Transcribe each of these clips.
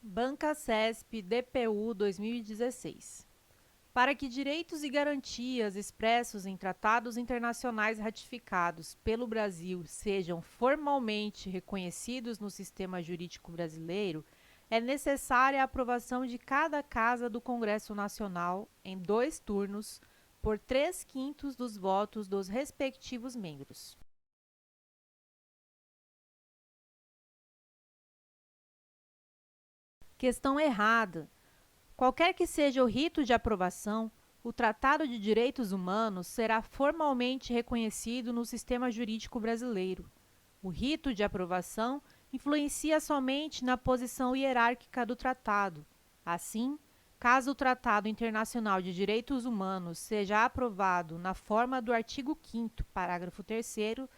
Banca CESP DPU 2016. Para que direitos e garantias expressos em tratados internacionais ratificados pelo Brasil sejam formalmente reconhecidos no sistema jurídico brasileiro, é necessária a aprovação de cada Casa do Congresso Nacional em 2 turnos, por 3/5 dos votos dos respectivos membros. Questão errada. Qualquer que seja o rito de aprovação, o Tratado de Direitos Humanos será formalmente reconhecido no sistema jurídico brasileiro. O rito de aprovação influencia somente na posição hierárquica do tratado. Assim, caso o Tratado Internacional de Direitos Humanos seja aprovado na forma do artigo 5º, parágrafo 3º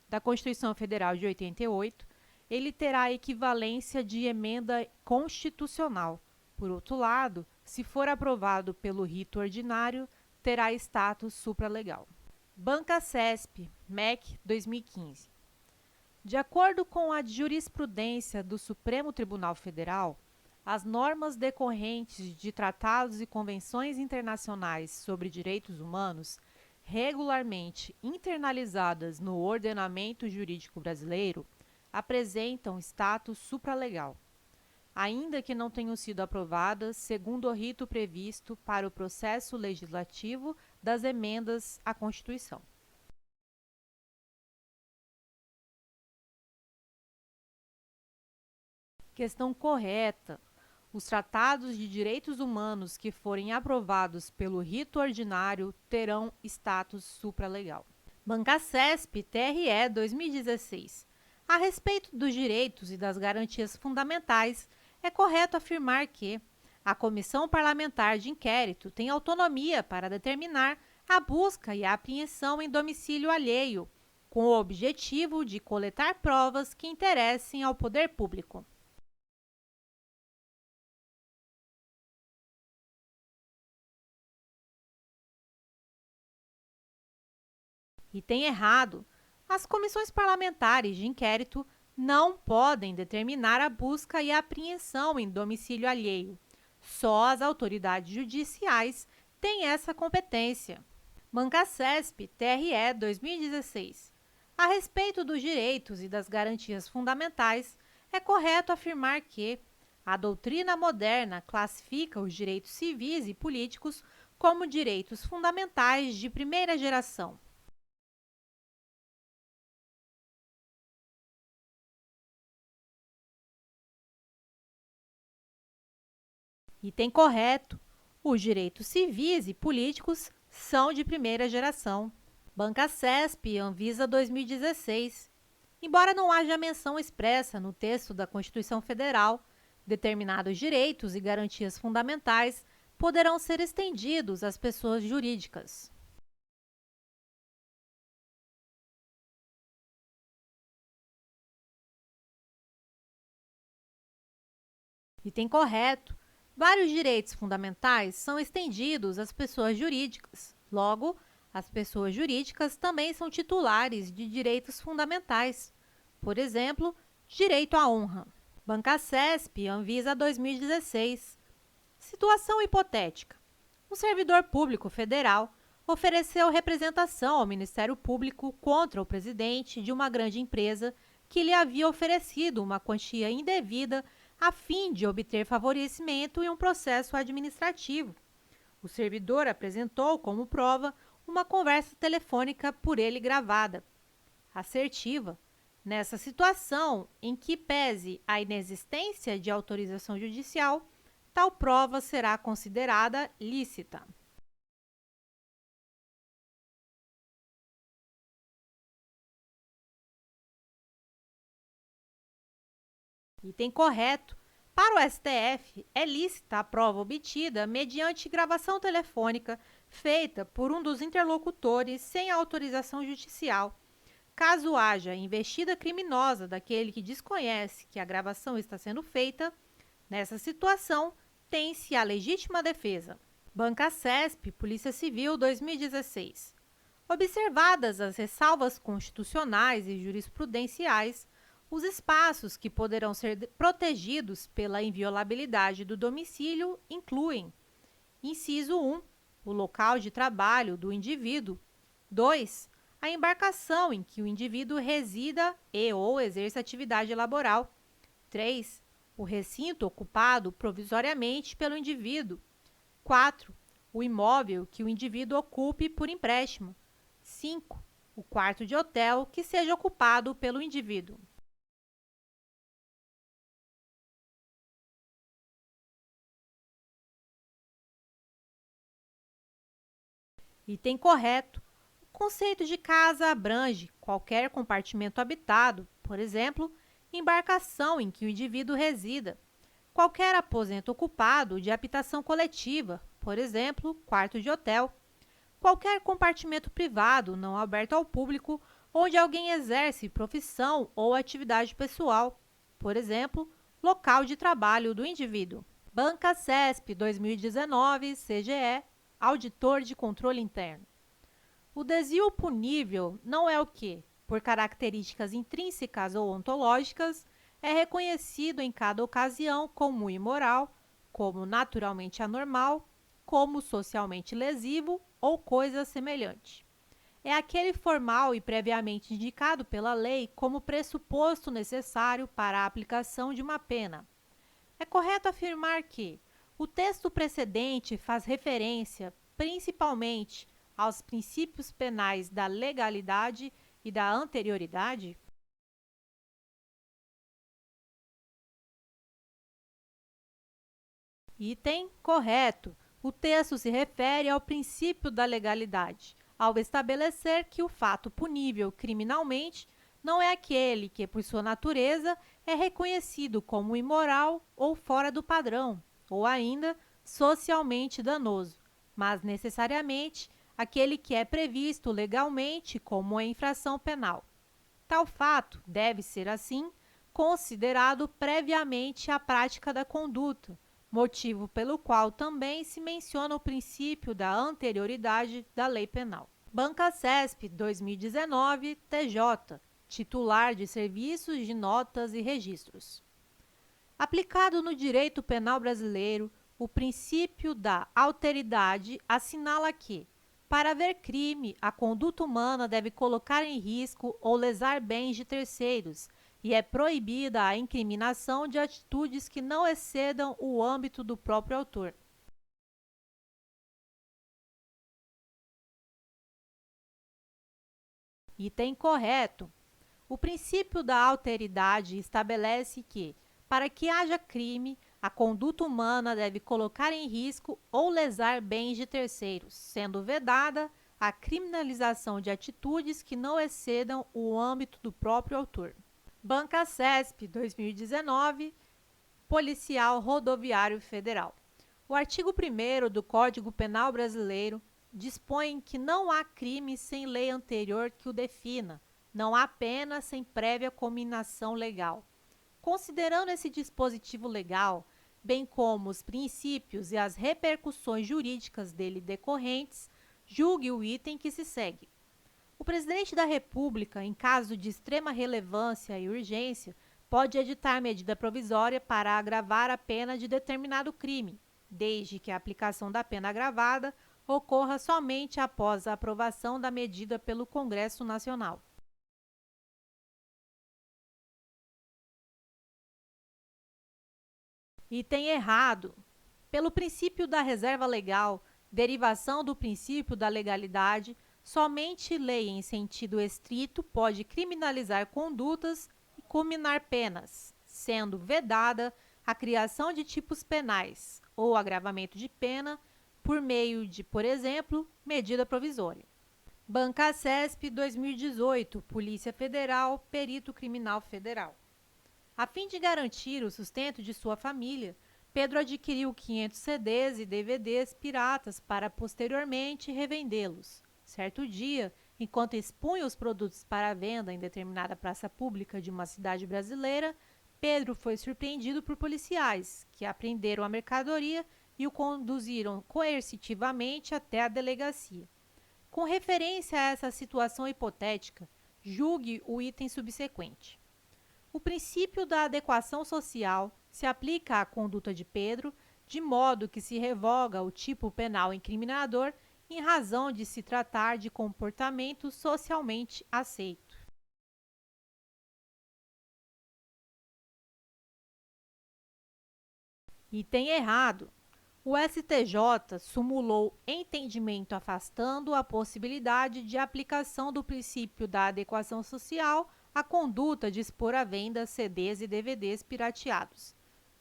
da Constituição Federal de 88, ele terá equivalência de emenda constitucional. Por outro lado, se for aprovado pelo rito ordinário, terá status supralegal. Banca CESP, MEC 2015. De acordo com a jurisprudência do Supremo Tribunal Federal, as normas decorrentes de tratados e convenções internacionais sobre direitos humanos, regularmente internalizadas no ordenamento jurídico brasileiro, apresentam status supralegal, ainda que não tenham sido aprovadas segundo o rito previsto para o processo legislativo das emendas à Constituição. Questão correta. Os tratados de direitos humanos que forem aprovados pelo rito ordinário terão status supralegal. Banca CESP TRE 2016. A respeito dos direitos e das garantias fundamentais, é correto afirmar que a Comissão Parlamentar de Inquérito tem autonomia para determinar a busca e a apreensão em domicílio alheio, com o objetivo de coletar provas que interessem ao poder público. Item errado. As comissões parlamentares de inquérito não podem determinar a busca e a apreensão em domicílio alheio. Só as autoridades judiciais têm essa competência. Banca CESP TRE 2016. A respeito dos direitos e das garantias fundamentais, é correto afirmar que a doutrina moderna classifica os direitos civis e políticos como direitos fundamentais de primeira geração. Item correto. Os direitos civis e políticos são de primeira geração. Banca CESP e Anvisa 2016. Embora não haja menção expressa no texto da Constituição Federal, determinados direitos e garantias fundamentais poderão ser estendidos às pessoas jurídicas. Item correto. Vários direitos fundamentais são estendidos às pessoas jurídicas. Logo, as pessoas jurídicas também são titulares de direitos fundamentais. Por exemplo, direito à honra. Banca CESP Anvisa 2016. Situação hipotética. Um servidor público federal ofereceu representação ao Ministério Público contra o presidente de uma grande empresa que lhe havia oferecido uma quantia indevida a fim de obter favorecimento em um processo administrativo. O servidor apresentou como prova uma conversa telefônica por ele gravada. Assertiva. Nessa situação, em que pese a inexistência de autorização judicial, tal prova será considerada lícita. Item correto. Para o STF, é lícita a prova obtida mediante gravação telefônica feita por um dos interlocutores sem autorização judicial. Caso haja investida criminosa daquele que desconhece que a gravação está sendo feita, nessa situação, tem-se a legítima defesa. Banca CESP, Polícia Civil 2016. Observadas as ressalvas constitucionais e jurisprudenciais, Os espaços que poderão ser protegidos pela inviolabilidade do domicílio incluem: inciso 1, o local de trabalho do indivíduo; 2, a embarcação em que o indivíduo resida e ou exerça atividade laboral; 3, o recinto ocupado provisoriamente pelo indivíduo; 4, o imóvel que o indivíduo ocupe por empréstimo; 5, o quarto de hotel que seja ocupado pelo indivíduo. Item correto. O conceito de casa abrange qualquer compartimento habitado, por exemplo, embarcação em que o indivíduo resida, qualquer aposento ocupado de habitação coletiva, por exemplo, quarto de hotel, qualquer compartimento privado não aberto ao público onde alguém exerce profissão ou atividade pessoal, por exemplo, local de trabalho do indivíduo. Banca CESP 2019, CGE, Auditor de Controle Interno. O desvio punível não é o que, por características intrínsecas ou ontológicas, é reconhecido em cada ocasião como imoral, como naturalmente anormal, como socialmente lesivo ou coisa semelhante. É aquele formal e previamente indicado pela lei como pressuposto necessário para a aplicação de uma pena. É correto afirmar que o texto precedente faz referência, principalmente, aos princípios penais da legalidade e da anterioridade? Item correto. O texto se refere ao princípio da legalidade, ao estabelecer que o fato punível criminalmente não é aquele que, por sua natureza, é reconhecido como imoral ou fora do padrão, ou ainda socialmente danoso, mas necessariamente aquele que é previsto legalmente como uma infração penal. Tal fato deve ser, assim, considerado previamente à prática da conduta, motivo pelo qual também se menciona o princípio da anterioridade da lei penal. Banca CESP 2019, TJ, titular de serviços de notas e registros. Aplicado no direito penal brasileiro, o princípio da alteridade assinala que, para haver crime, a conduta humana deve colocar em risco ou lesar bens de terceiros, e é proibida a incriminação de atitudes que não excedam o âmbito do próprio autor. Item correto. O princípio da alteridade estabelece que, para que haja crime, a conduta humana deve colocar em risco ou lesar bens de terceiros, sendo vedada a criminalização de atitudes que não excedam o âmbito do próprio autor. Banca CESP 2019, Policial Rodoviário Federal. O artigo 1º do Código Penal Brasileiro dispõe que não há crime sem lei anterior que o defina, não há pena sem prévia cominação legal. Considerando esse dispositivo legal, bem como os princípios e as repercussões jurídicas dele decorrentes, julgue o item que se segue. O presidente da República, em caso de extrema relevância e urgência, pode editar medida provisória para agravar a pena de determinado crime, desde que a aplicação da pena agravada ocorra somente após a aprovação da medida pelo Congresso Nacional. Item errado. Pelo princípio da reserva legal, derivação do princípio da legalidade, somente lei em sentido estrito pode criminalizar condutas e cominar penas, sendo vedada a criação de tipos penais ou agravamento de pena por meio de, por exemplo, medida provisória. Banca CESP 2018, Polícia Federal, Perito Criminal Federal. A fim de garantir o sustento de sua família, Pedro adquiriu 500 CDs e DVDs piratas para posteriormente revendê-los. Certo dia, enquanto expunha os produtos para venda em determinada praça pública de uma cidade brasileira, Pedro foi surpreendido por policiais, que apreenderam a mercadoria e o conduziram coercitivamente até a delegacia. Com referência a essa situação hipotética, julgue o item subsequente. O princípio da adequação social se aplica à conduta de Pedro, de modo que se revoga o tipo penal incriminador em razão de se tratar de comportamento socialmente aceito. Item errado. O STJ sumulou entendimento afastando a possibilidade de aplicação do princípio da adequação social à conduta de expor à venda CDs e DVDs pirateados.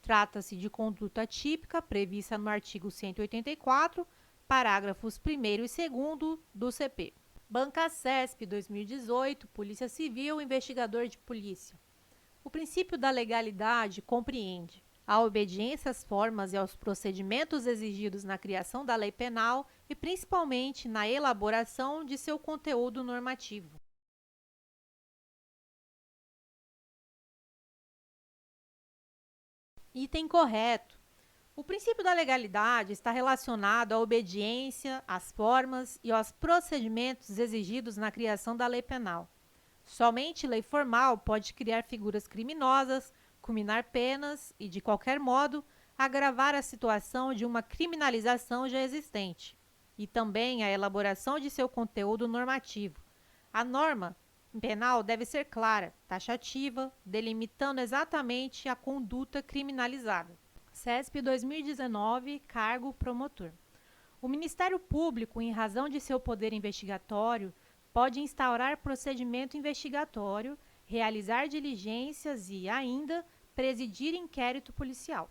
Trata-se de conduta típica prevista no artigo 184, parágrafos 1º e 2º do CP. Banca CESP 2018, Polícia Civil, investigador de polícia. O princípio da legalidade compreende a obediência às formas e aos procedimentos exigidos na criação da lei penal e principalmente na elaboração de seu conteúdo normativo. Item correto. O princípio da legalidade está relacionado à obediência às formas e aos procedimentos exigidos na criação da lei penal. Somente lei formal pode criar figuras criminosas, culminar penas e, de qualquer modo, agravar a situação de uma criminalização já existente, e também a elaboração de seu conteúdo normativo. A norma penal deve ser clara, taxativa, delimitando exatamente a conduta criminalizada. CESP 2019, cargo promotor. O Ministério Público, em razão de seu poder investigatório, pode instaurar procedimento investigatório, realizar diligências e, ainda, presidir inquérito policial.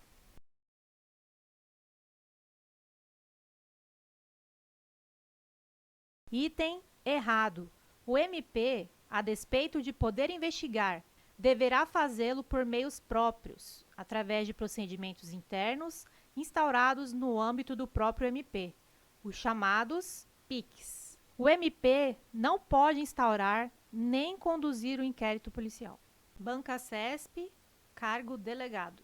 Item errado. O MP, a despeito de poder investigar, deverá fazê-lo por meios próprios, através de procedimentos internos instaurados no âmbito do próprio MP, os chamados PICs. O MP não pode instaurar nem conduzir o inquérito policial. Banca CESP, cargo delegado.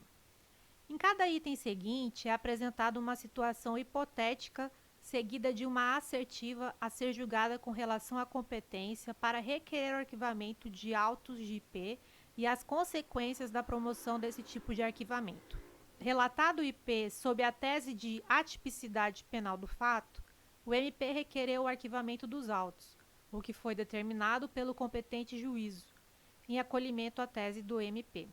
Em cada item seguinte é apresentada uma situação hipotética seguida de uma assertiva a ser julgada com relação à competência para requerer o arquivamento de autos de IP e as consequências da promoção desse tipo de arquivamento. Relatado o IP sob a tese de atipicidade penal do fato, o MP requereu o arquivamento dos autos, o que foi determinado pelo competente juízo, em acolhimento à tese do MP.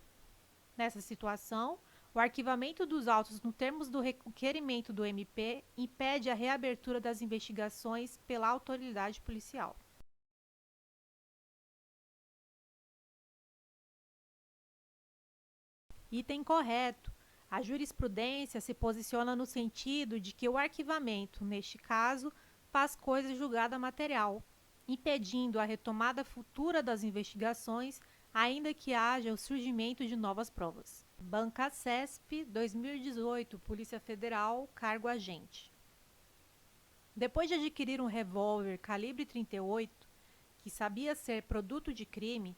Nessa situação, o arquivamento dos autos nos termos do requerimento do MP impede a reabertura das investigações pela autoridade policial. Item correto. A jurisprudência se posiciona no sentido de que o arquivamento, neste caso, faz coisa julgada material, impedindo a retomada futura das investigações, ainda que haja o surgimento de novas provas. Banca CESP 2018, Polícia Federal, cargo agente. Depois de adquirir um revólver calibre 38, que sabia ser produto de crime,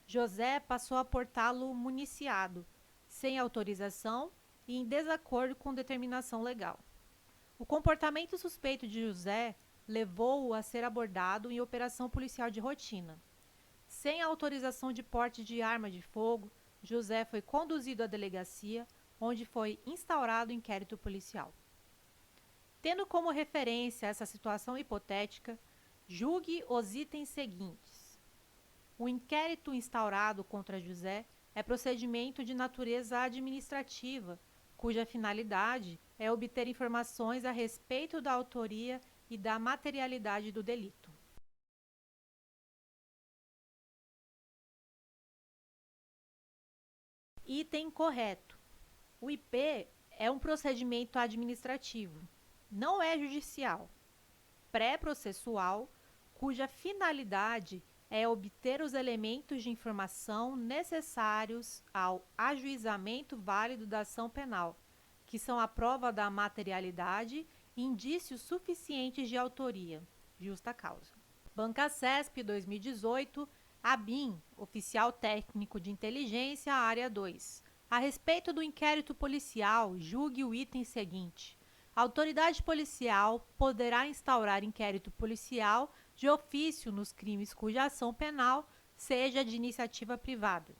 José passou a portá-lo municiado, sem autorização e em desacordo com determinação legal. O comportamento suspeito de José levou-o a ser abordado em operação policial de rotina. Sem autorização de porte de arma de fogo, José foi conduzido à delegacia, onde foi instaurado o inquérito policial. Tendo como referência essa situação hipotética, julgue os itens seguintes. O inquérito instaurado contra José é procedimento de natureza administrativa, cuja finalidade é obter informações a respeito da autoria e da materialidade do delito. Item correto. O IP é um procedimento administrativo, não é judicial, pré-processual, cuja finalidade é obter os elementos de informação necessários ao ajuizamento válido da ação penal, que são a prova da materialidade e indícios suficientes de autoria, justa causa. Banca CESP 2018, ABIN, Oficial Técnico de Inteligência, Área 2. A respeito do inquérito policial, julgue o item seguinte. A autoridade policial poderá instaurar inquérito policial de ofício nos crimes cuja ação penal seja de iniciativa privada.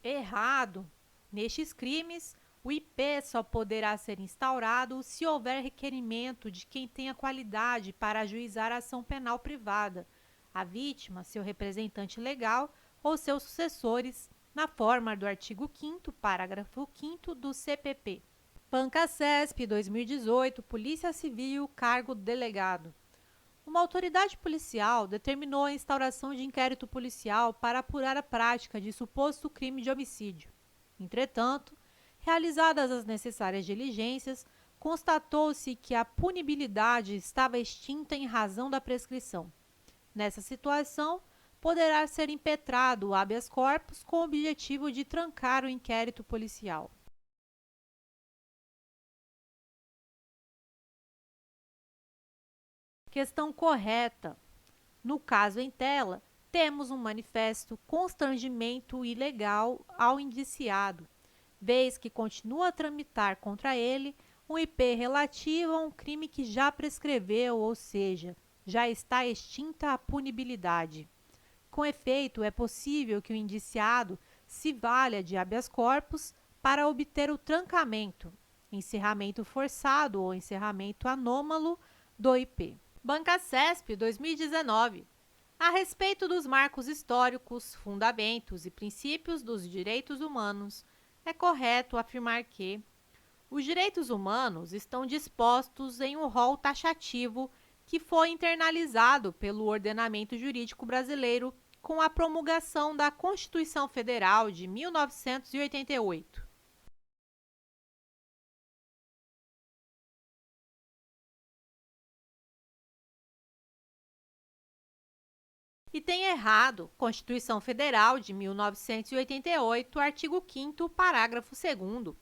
Errado! Nestes crimes, o IP só poderá ser instaurado se houver requerimento de quem tenha qualidade para ajuizar a ação penal privada, a vítima, seu representante legal ou seus sucessores, na forma do artigo 5º, parágrafo 5º do CPP. Pancasesp 2018, Polícia Civil, cargo delegado. Uma autoridade policial determinou a instauração de inquérito policial para apurar a prática de suposto crime de homicídio. Entretanto, realizadas as necessárias diligências, constatou-se que a punibilidade estava extinta em razão da prescrição. Nessa situação, poderá ser impetrado o habeas corpus com o objetivo de trancar o inquérito policial. Questão correta. No caso em tela, temos um manifesto constrangimento ilegal ao indiciado, vez que continua a tramitar contra ele um IP relativo a um crime que já prescreveu, ou seja, já está extinta a punibilidade. Com efeito, é possível que o indiciado se valha de habeas corpus para obter o trancamento, encerramento forçado ou encerramento anômalo do IP. Bancasesp 2019. A respeito dos marcos históricos, fundamentos e princípios dos direitos humanos, é correto afirmar que os direitos humanos estão dispostos em um rol taxativo que foi internalizado pelo ordenamento jurídico brasileiro com a promulgação da Constituição Federal de 1988. E tem errado, Constituição Federal de 1988, artigo 5º, parágrafo 2º.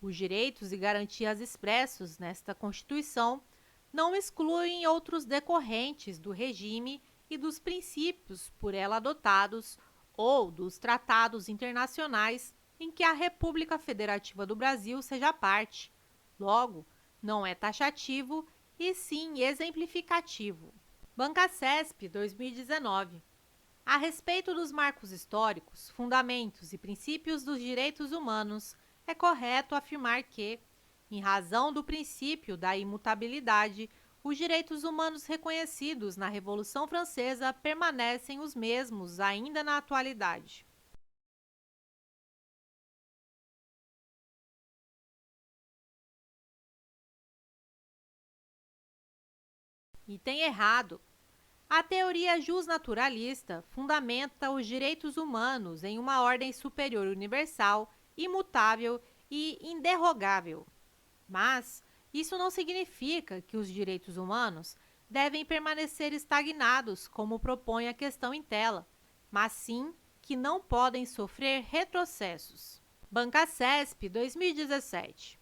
Os direitos e garantias expressos nesta Constituição não excluem outros decorrentes do regime e dos princípios por ela adotados ou dos tratados internacionais em que a República Federativa do Brasil seja parte. Logo, não é taxativo e sim exemplificativo. Bancasesp 2019. A respeito dos marcos históricos, fundamentos e princípios dos direitos humanos, é correto afirmar que, em razão do princípio da imutabilidade, os direitos humanos reconhecidos na Revolução Francesa permanecem os mesmos ainda na atualidade. Item errado. A teoria justnaturalista fundamenta os direitos humanos em uma ordem superior universal, imutável e inderrogável. Mas isso não significa que os direitos humanos devem permanecer estagnados, como propõe a questão em tela, mas sim que não podem sofrer retrocessos. Bancasesp 2017.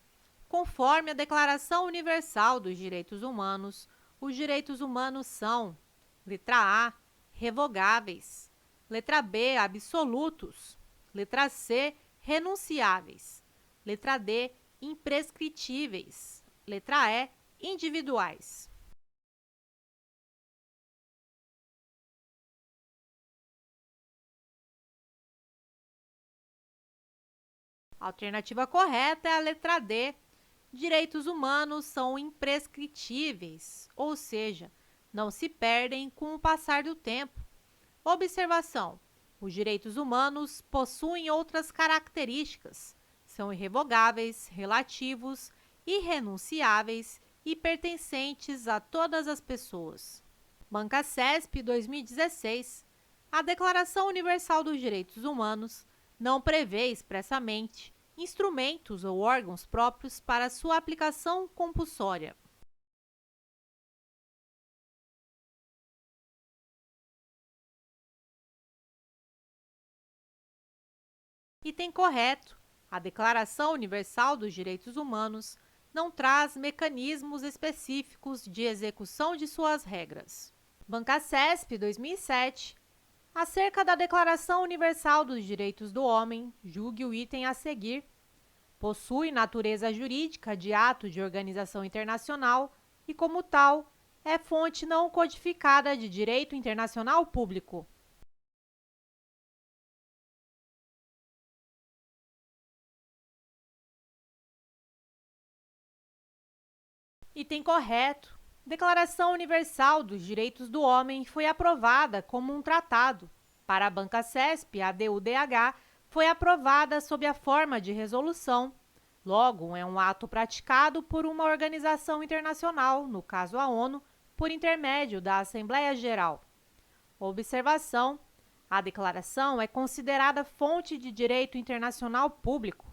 Conforme a Declaração Universal dos Direitos Humanos, os direitos humanos são: letra A, revogáveis; letra B, absolutos; letra C, renunciáveis; letra D, imprescritíveis; letra E, individuais. A alternativa correta é a letra D. Direitos humanos são imprescritíveis, ou seja, não se perdem com o passar do tempo. Observação: os direitos humanos possuem outras características. São irrevogáveis, relativos, irrenunciáveis e pertencentes a todas as pessoas. Bancasesp 2016. A Declaração Universal dos Direitos Humanos não prevê expressamente instrumentos ou órgãos próprios para sua aplicação compulsória. Item correto. A Declaração Universal dos Direitos Humanos não traz mecanismos específicos de execução de suas regras. Bancasesp 2007. Acerca da Declaração Universal dos Direitos do Homem, julgue o item a seguir. Possui natureza jurídica de ato de organização internacional e, como tal, é fonte não codificada de direito internacional público. Item correto. Declaração Universal dos Direitos do Homem foi aprovada como um tratado. Para a Banca CESP, a DUDH foi aprovada sob a forma de resolução. Logo, é um ato praticado por uma organização internacional, no caso a ONU, por intermédio da Assembleia Geral. Observação: a declaração é considerada fonte de direito internacional público.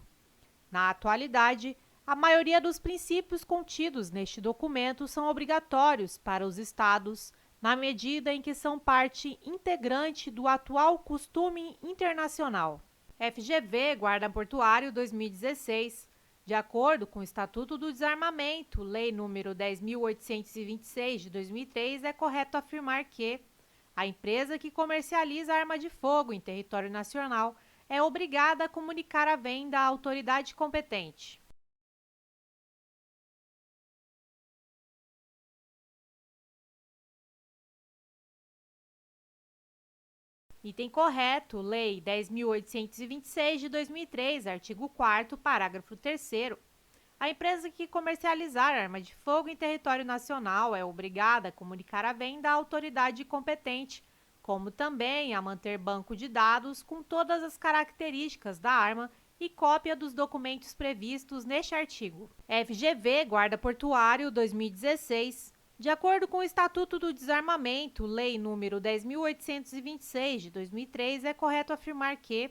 Na atualidade, a maioria dos princípios contidos neste documento são obrigatórios para os Estados, na medida em que são parte integrante do atual costume internacional. FGV Guarda Portuário 2016. De acordo com o Estatuto do Desarmamento, Lei nº 10.826 de 2003, é correto afirmar que a empresa que comercializa arma de fogo em território nacional é obrigada a comunicar a venda à autoridade competente. Item correto, Lei 10.826 de 2003, artigo 4º, parágrafo 3º. A empresa que comercializar arma de fogo em território nacional é obrigada a comunicar a venda à autoridade competente, como também a manter banco de dados com todas as características da arma e cópia dos documentos previstos neste artigo. FGV Guarda Portuário 2016. De acordo com o Estatuto do Desarmamento, Lei nº 10.826 de 2003, é correto afirmar que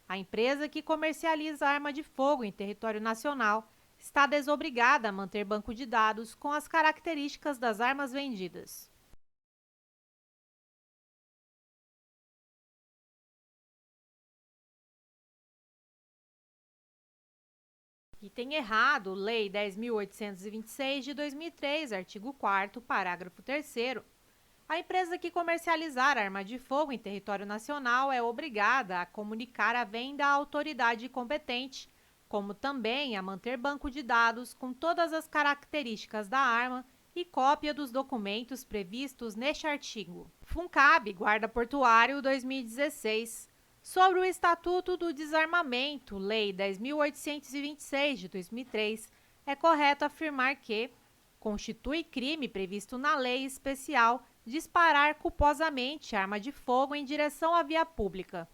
a empresa que comercializa arma de fogo em território nacional está desobrigada a manter banco de dados com as características das armas vendidas. Item errado, Lei 10.826 de 2003, artigo 4º, parágrafo 3º. A empresa que comercializar arma de fogo em território nacional é obrigada a comunicar a venda à autoridade competente, como também a manter banco de dados com todas as características da arma e cópia dos documentos previstos neste artigo. FUNCAB, Guarda Portuário 2016. Sobre o Estatuto do Desarmamento, Lei 10.826 de 2003, é correto afirmar que constitui crime previsto na lei especial disparar culposamente arma de fogo em direção à via pública.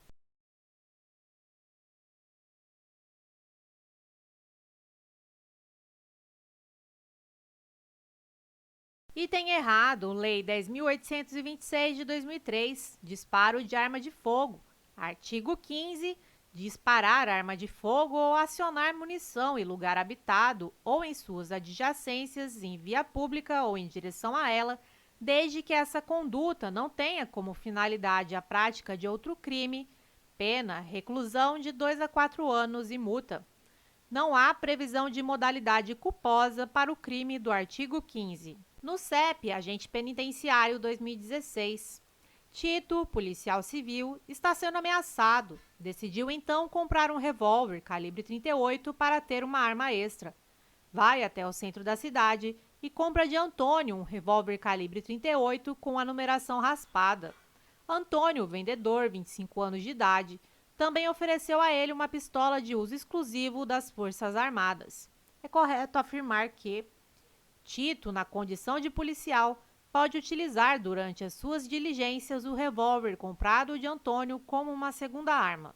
Item errado, Lei 10.826 de 2003, disparo de arma de fogo. Artigo 15. Disparar arma de fogo ou acionar munição em lugar habitado ou em suas adjacências, em via pública ou em direção a ela, desde que essa conduta não tenha como finalidade a prática de outro crime, pena, reclusão de 2 a 4 anos e multa. Não há previsão de modalidade culposa para o crime do artigo 15. No CEP, Agente Penitenciário 2016. Tito, policial civil, está sendo ameaçado. Decidiu então comprar um revólver calibre 38 para ter uma arma extra. Vai até o centro da cidade e compra de Antônio um revólver calibre 38 com a numeração raspada. Antônio, vendedor, 25 anos de idade, também ofereceu a ele uma pistola de uso exclusivo das Forças Armadas. É correto afirmar que Tito, na condição de policial, pode utilizar durante as suas diligências o revólver comprado de Antônio como uma segunda arma.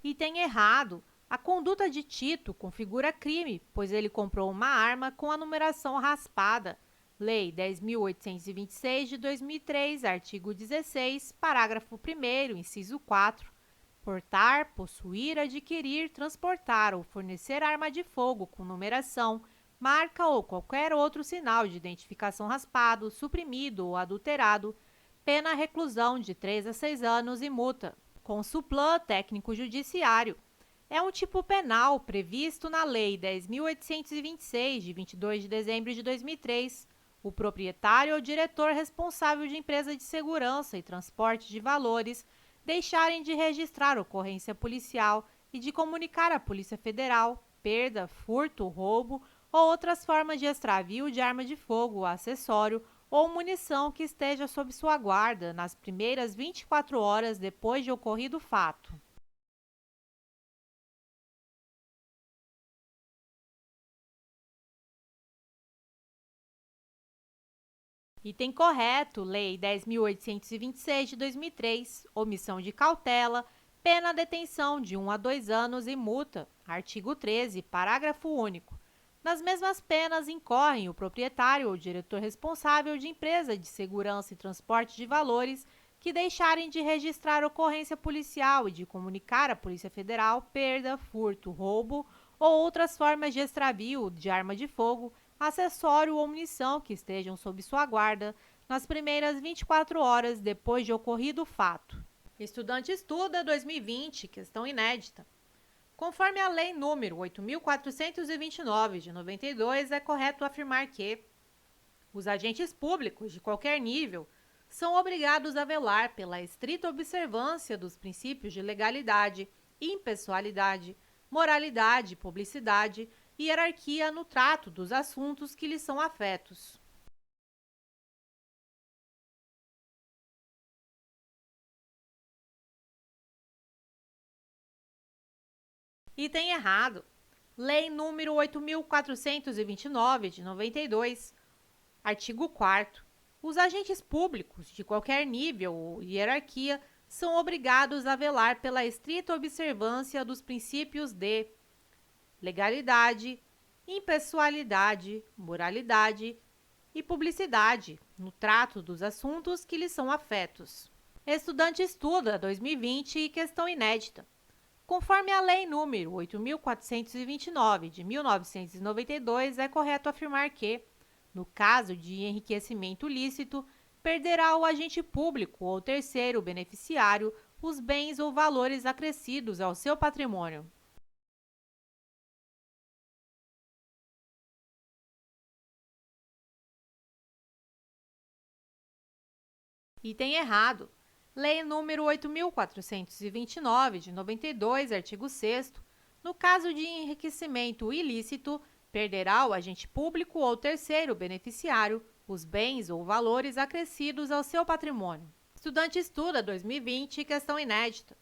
Item errado. A conduta de Tito configura crime, pois ele comprou uma arma com a numeração raspada. Lei 10.826 de 2003, artigo 16, parágrafo 1º, inciso 4. Portar, possuir, adquirir, transportar ou fornecer arma de fogo com numeração, marca ou qualquer outro sinal de identificação raspado, suprimido ou adulterado, pena reclusão de 3 a 6 anos e multa. Consuplã técnico judiciário. É um tipo penal previsto na Lei 10.826, de 22 de dezembro de 2003. O proprietário ou diretor responsável de empresa de segurança e transporte de valores deixarem de registrar ocorrência policial e de comunicar à Polícia Federal perda, furto, roubo ou outras formas de extravio de arma de fogo, acessório ou munição que esteja sob sua guarda nas primeiras 24 horas depois de ocorrido o fato. Item correto, Lei 10.826 de 2003, omissão de cautela, pena detenção de 1 a 2 anos e multa. Artigo 13, parágrafo único. Nas mesmas penas incorrem o proprietário ou diretor responsável de empresa de segurança e transporte de valores que deixarem de registrar ocorrência policial e de comunicar à Polícia Federal perda, furto, roubo ou outras formas de extravio de arma de fogo, acessório ou munição que estejam sob sua guarda nas primeiras 24 horas depois de ocorrido o fato. Estudante estuda 2020, questão inédita. Conforme a Lei nº 8.429, de 92, é correto afirmar que os agentes públicos, de qualquer nível, são obrigados a velar pela estrita observância dos princípios de legalidade, impessoalidade, moralidade, publicidade e hierarquia no trato dos assuntos que lhes são afetos. Item errado. Lei nº 8.429, de 92, artigo 4º. Os agentes públicos, de qualquer nível ou hierarquia, são obrigados a velar pela estrita observância dos princípios de legalidade, impessoalidade, moralidade e publicidade no trato dos assuntos que lhes são afetos. Estudante estuda 2020 e questão inédita. Conforme a Lei nº 8.429, de 1992, é correto afirmar que, no caso de enriquecimento ilícito, perderá o agente público ou terceiro beneficiário os bens ou valores acrescidos ao seu patrimônio. Item errado. Lei nº 8.429, de 92, artigo 6º. No caso de enriquecimento ilícito, perderá o agente público ou terceiro beneficiário os bens ou valores acrescidos ao seu patrimônio. Estudante estuda 2020, questão inédita.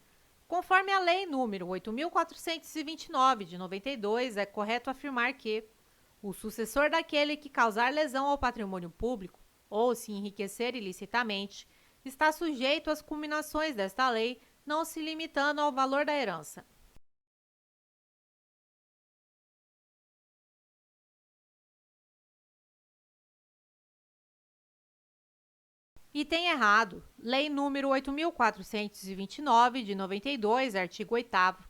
Conforme a Lei nº 8.429, de 92, é correto afirmar que o sucessor daquele que causar lesão ao patrimônio público ou se enriquecer ilicitamente está sujeito às culminações desta lei, não se limitando ao valor da herança. Item errado. Lei nº 8.429, de 92, artigo 8º.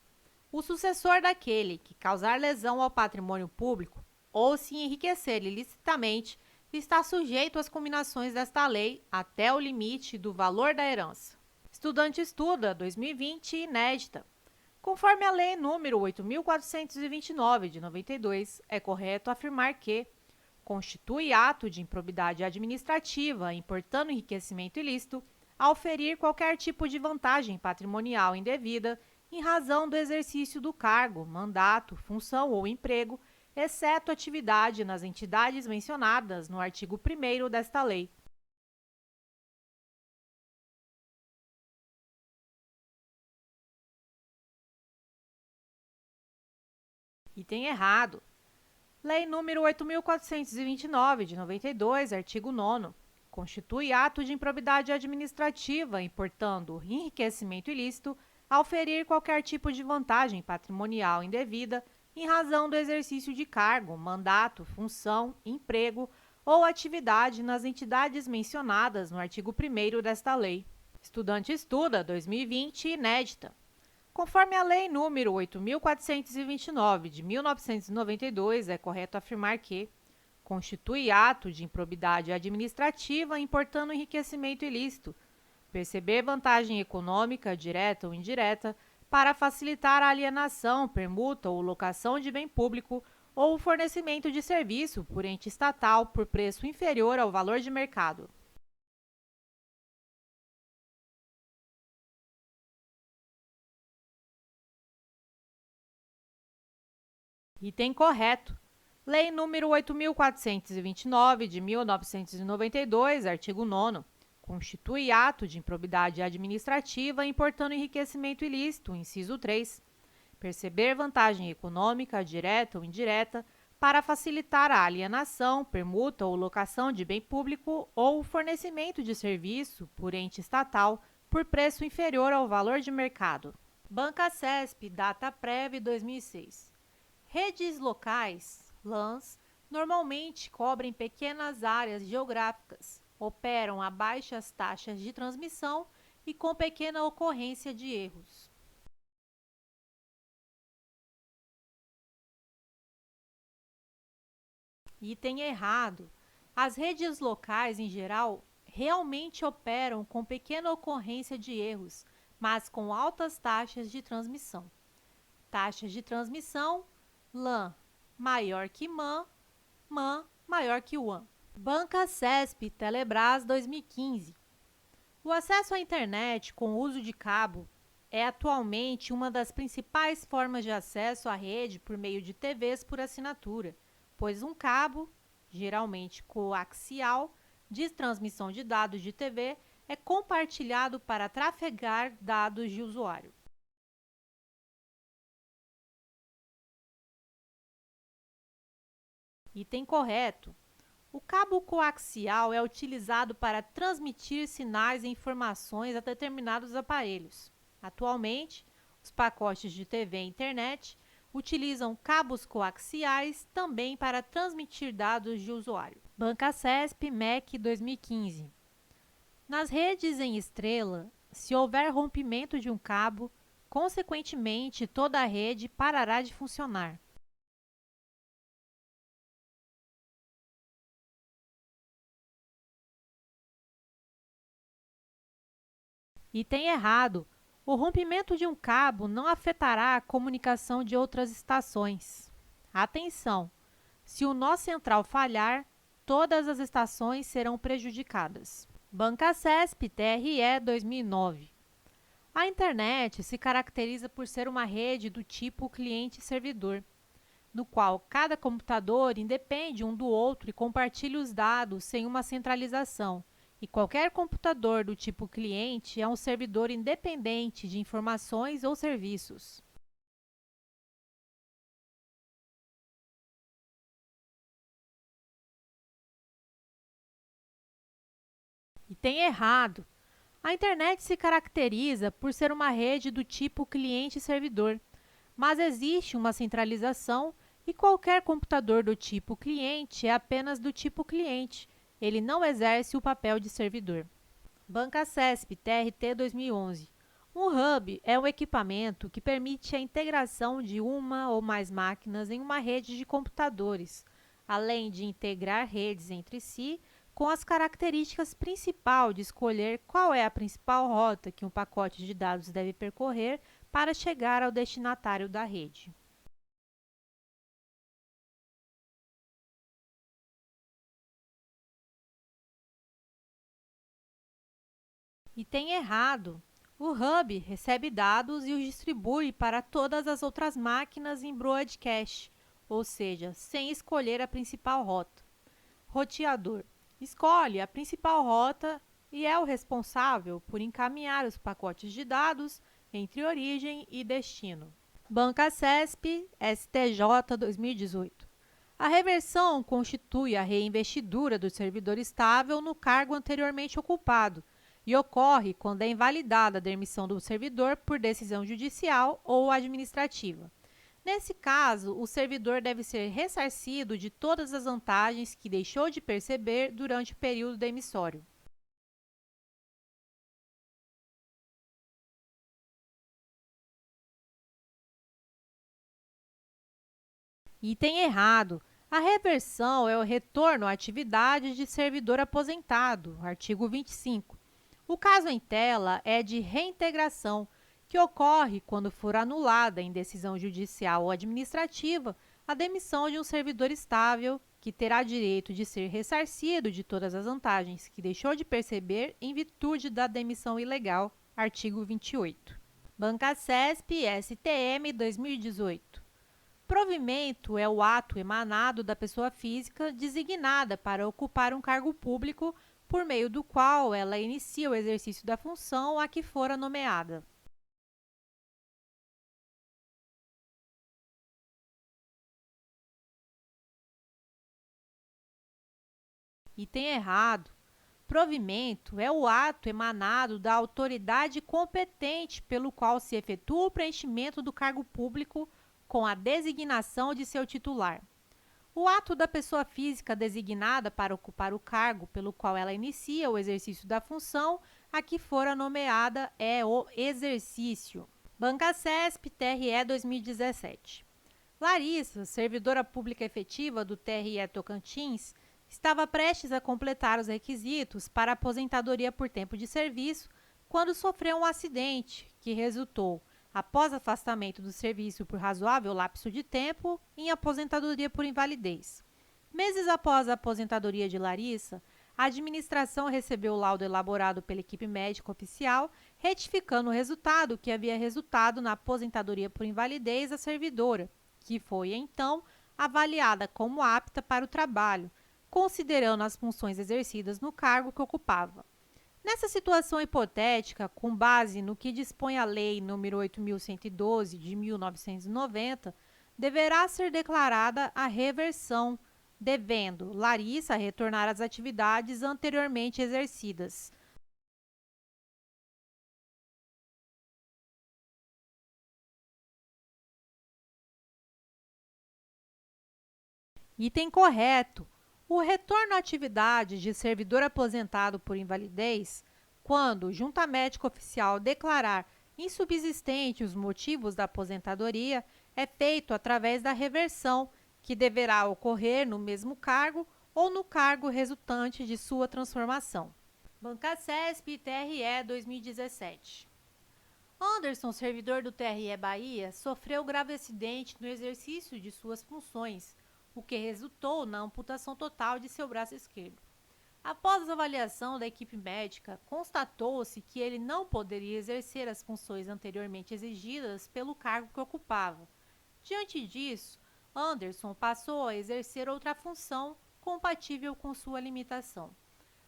O sucessor daquele que causar lesão ao patrimônio público ou se enriquecer ilicitamente está sujeito às combinações desta lei até o limite do valor da herança. Estudante estuda 2020 inédita. Conforme a Lei nº 8.429, de 92, é correto afirmar que constitui ato de improbidade administrativa, importando enriquecimento ilícito, auferir qualquer tipo de vantagem patrimonial indevida em razão do exercício do cargo, mandato, função ou emprego, exceto atividade nas entidades mencionadas no artigo 1º desta lei. Item errado. Lei nº 8.429, de 92, artigo 9º. Constitui ato de improbidade administrativa, importando enriquecimento ilícito, auferir qualquer tipo de vantagem patrimonial indevida em razão do exercício de cargo, mandato, função, emprego ou atividade nas entidades mencionadas no artigo 1º desta lei. Estudante estuda 2020 inédita. Conforme a Lei nº 8.429, de 1992, é correto afirmar que constitui ato de improbidade administrativa importando enriquecimento ilícito, perceber vantagem econômica, direta ou indireta, para facilitar a alienação, permuta ou locação de bem público ou o fornecimento de serviço por ente estatal por preço inferior ao valor de mercado. Item correto. Lei nº 8.429, de 1992, artigo 9º, constitui ato de improbidade administrativa importando enriquecimento ilícito, inciso 3, perceber vantagem econômica, direta ou indireta, para facilitar a alienação, permuta ou locação de bem público ou o fornecimento de serviço por ente estatal por preço inferior ao valor de mercado. Bancasesp, data prévia 2006. Redes locais, LANs, normalmente cobrem pequenas áreas geográficas, operam a baixas taxas de transmissão e com pequena ocorrência de erros. Item errado. As redes locais, em geral, realmente operam com pequena ocorrência de erros, mas com altas taxas de transmissão. Taxas de transmissão: LAN maior que MAN, MAN maior que WAN. Bancasesp Telebrás 2015. O acesso à internet com uso de cabo é atualmente uma das principais formas de acesso à rede por meio de TVs por assinatura, pois um cabo, geralmente coaxial, de transmissão de dados de TV é compartilhado para trafegar dados de usuário. Item correto. O cabo coaxial é utilizado para transmitir sinais e informações a determinados aparelhos. Atualmente, os pacotes de TV e internet utilizam cabos coaxiais também para transmitir dados de usuário. Bancasesp MEC 2015. Nas redes em estrela, se houver rompimento de um cabo, consequentemente toda a rede parará de funcionar. Item errado. O rompimento de um cabo não afetará a comunicação de outras estações. Atenção! Se o nó central falhar, todas as estações serão prejudicadas. Bancasesp TRE 2009. A internet se caracteriza por ser uma rede do tipo cliente-servidor, no qual cada computador independe um do outro e compartilha os dados sem uma centralização, e qualquer computador do tipo cliente é um servidor independente de informações ou serviços. Item errado. A internet se caracteriza por ser uma rede do tipo cliente-servidor, mas existe uma centralização e qualquer computador do tipo cliente é apenas do tipo cliente. Ele não exerce o papel de servidor. Bancasesp TRT 2011. Um hub é um equipamento que permite a integração de uma ou mais máquinas em uma rede de computadores, além de integrar redes entre si com as características principais de escolher qual é a principal rota que um pacote de dados deve percorrer para chegar ao destinatário da rede. Item errado. O hub recebe dados e os distribui para todas as outras máquinas em broadcast, ou seja, sem escolher a principal rota. Roteador. Escolhe a principal rota e é o responsável por encaminhar os pacotes de dados entre origem e destino. Bancasesp STJ 2018. A reversão constitui a reinvestidura do servidor estável no cargo anteriormente ocupado e ocorre quando é invalidada a demissão do servidor por decisão judicial ou administrativa. Nesse caso, o servidor deve ser ressarcido de todas as vantagens que deixou de perceber durante o período demissório. Item errado. A reversão é o retorno à atividade de servidor aposentado, artigo 25. O caso em tela é de reintegração, que ocorre quando for anulada em decisão judicial ou administrativa a demissão de um servidor estável, que terá direito de ser ressarcido de todas as vantagens que deixou de perceber em virtude da demissão ilegal, artigo 28. Bancasesp STM 2018. Provimento é o ato emanado da pessoa física designada para ocupar um cargo público por meio do qual ela inicia o exercício da função a que fora nomeada. Item errado. Provimento é o ato emanado da autoridade competente pelo qual se efetua o preenchimento do cargo público com a designação de seu titular. O ato da pessoa física designada para ocupar o cargo pelo qual ela inicia o exercício da função a que fora nomeada é o exercício. Bancasesp, TRE 2017. Larissa, servidora pública efetiva do TRE Tocantins, estava prestes a completar os requisitos para aposentadoria por tempo de serviço quando sofreu um acidente que resultou, após afastamento do serviço por razoável lapso de tempo, em aposentadoria por invalidez. Meses após a aposentadoria de Larissa, a administração recebeu o laudo elaborado pela equipe médica oficial, retificando o resultado que havia resultado na aposentadoria por invalidez da servidora, que foi, então, avaliada como apta para o trabalho, considerando as funções exercidas no cargo que ocupava. Nessa situação hipotética, com base no que dispõe a Lei nº 8.112, de 1990, deverá ser declarada a reversão, devendo Larissa retornar às atividades anteriormente exercidas. Item correto. O retorno à atividade de servidor aposentado por invalidez, quando junta à médica oficial declarar insubsistente os motivos da aposentadoria, é feito através da reversão, que deverá ocorrer no mesmo cargo ou no cargo resultante de sua transformação. Bancasesp, TRE 2017. Anderson, servidor do TRE Bahia, sofreu grave acidente no exercício de suas funções, o que resultou na amputação total de seu braço esquerdo. Após a avaliação da equipe médica, constatou-se que ele não poderia exercer as funções anteriormente exigidas pelo cargo que ocupava. Diante disso, Anderson passou a exercer outra função compatível com sua limitação.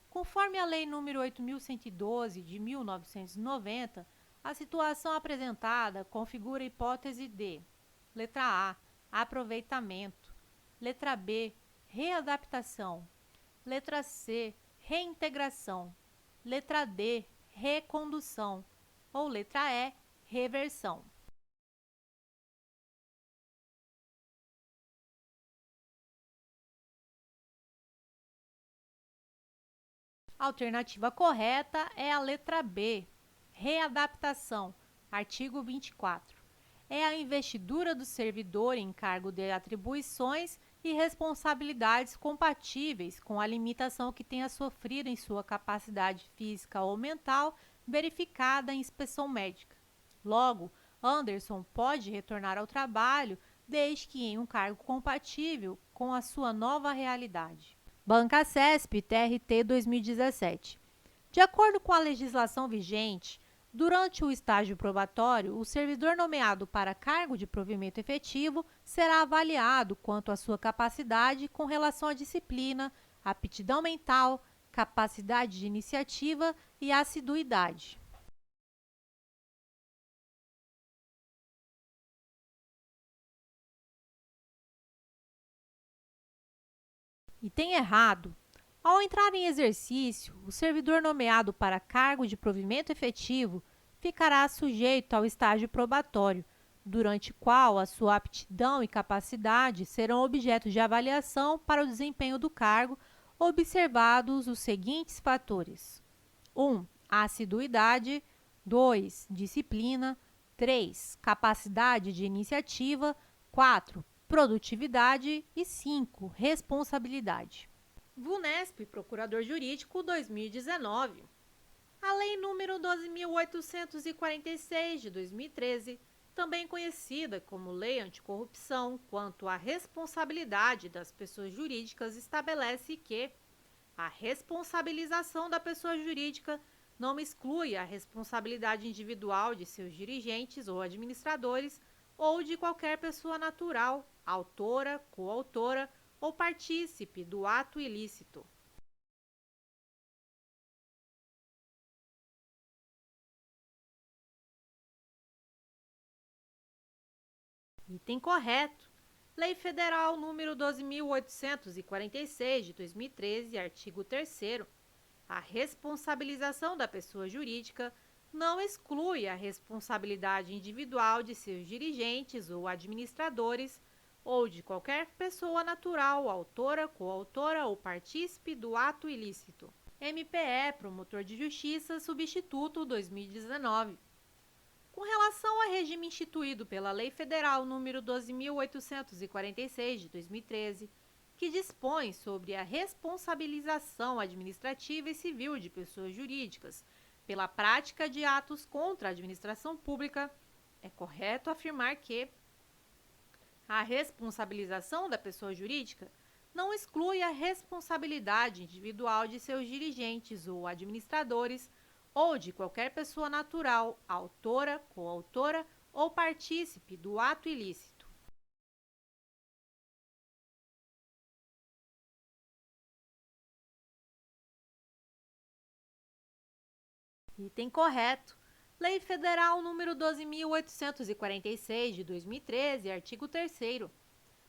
Conforme a Lei nº 8.112, de 1990, a situação apresentada configura a hipótese de: letra A, aproveitamento; letra B, readaptação; letra C, reintegração; letra D, recondução; ou letra E, reversão. A alternativa correta é a letra B, readaptação, artigo 24. É a investidura do servidor em cargo de atribuições e responsabilidades compatíveis com a limitação que tenha sofrido em sua capacidade física ou mental verificada em inspeção médica. Logo, Anderson pode retornar ao trabalho desde que em um cargo compatível com a sua nova realidade. Bancasesp, TRT 2017. De acordo com a legislação vigente, durante o estágio probatório, o servidor nomeado para cargo de provimento efetivo será avaliado quanto à sua capacidade com relação à disciplina, aptidão mental, capacidade de iniciativa e assiduidade. Item errado. Ao entrar em exercício, o servidor nomeado para cargo de provimento efetivo ficará sujeito ao estágio probatório, durante o qual a sua aptidão e capacidade serão objeto de avaliação para o desempenho do cargo, observados os seguintes fatores: 1. Assiduidade; 2. Disciplina; 3. Capacidade de iniciativa; 4. Produtividade e 5. Responsabilidade. VUNESP, Procurador Jurídico 2019. A Lei nº 12.846, de 2013, também conhecida como Lei Anticorrupção, quanto à responsabilidade das pessoas jurídicas, estabelece que a responsabilização da pessoa jurídica não exclui a responsabilidade individual de seus dirigentes ou administradores ou de qualquer pessoa natural, autora, coautora ou partícipe do ato ilícito. Item correto. Lei Federal número 12.846, de 2013, artigo 3º. A responsabilização da pessoa jurídica não exclui a responsabilidade individual de seus dirigentes ou administradores ou de qualquer pessoa natural, autora, coautora ou partícipe do ato ilícito. MPE, Promotor de Justiça, substituto 2019. Com relação ao regime instituído pela Lei Federal número 12.846, de 2013, que dispõe sobre a responsabilização administrativa e civil de pessoas jurídicas pela prática de atos contra a administração pública, é correto afirmar que a responsabilização da pessoa jurídica não exclui a responsabilidade individual de seus dirigentes ou administradores ou de qualquer pessoa natural, autora, coautora ou partícipe do ato ilícito. Item correto. Lei Federal número 12.846, de 2013, artigo 3º.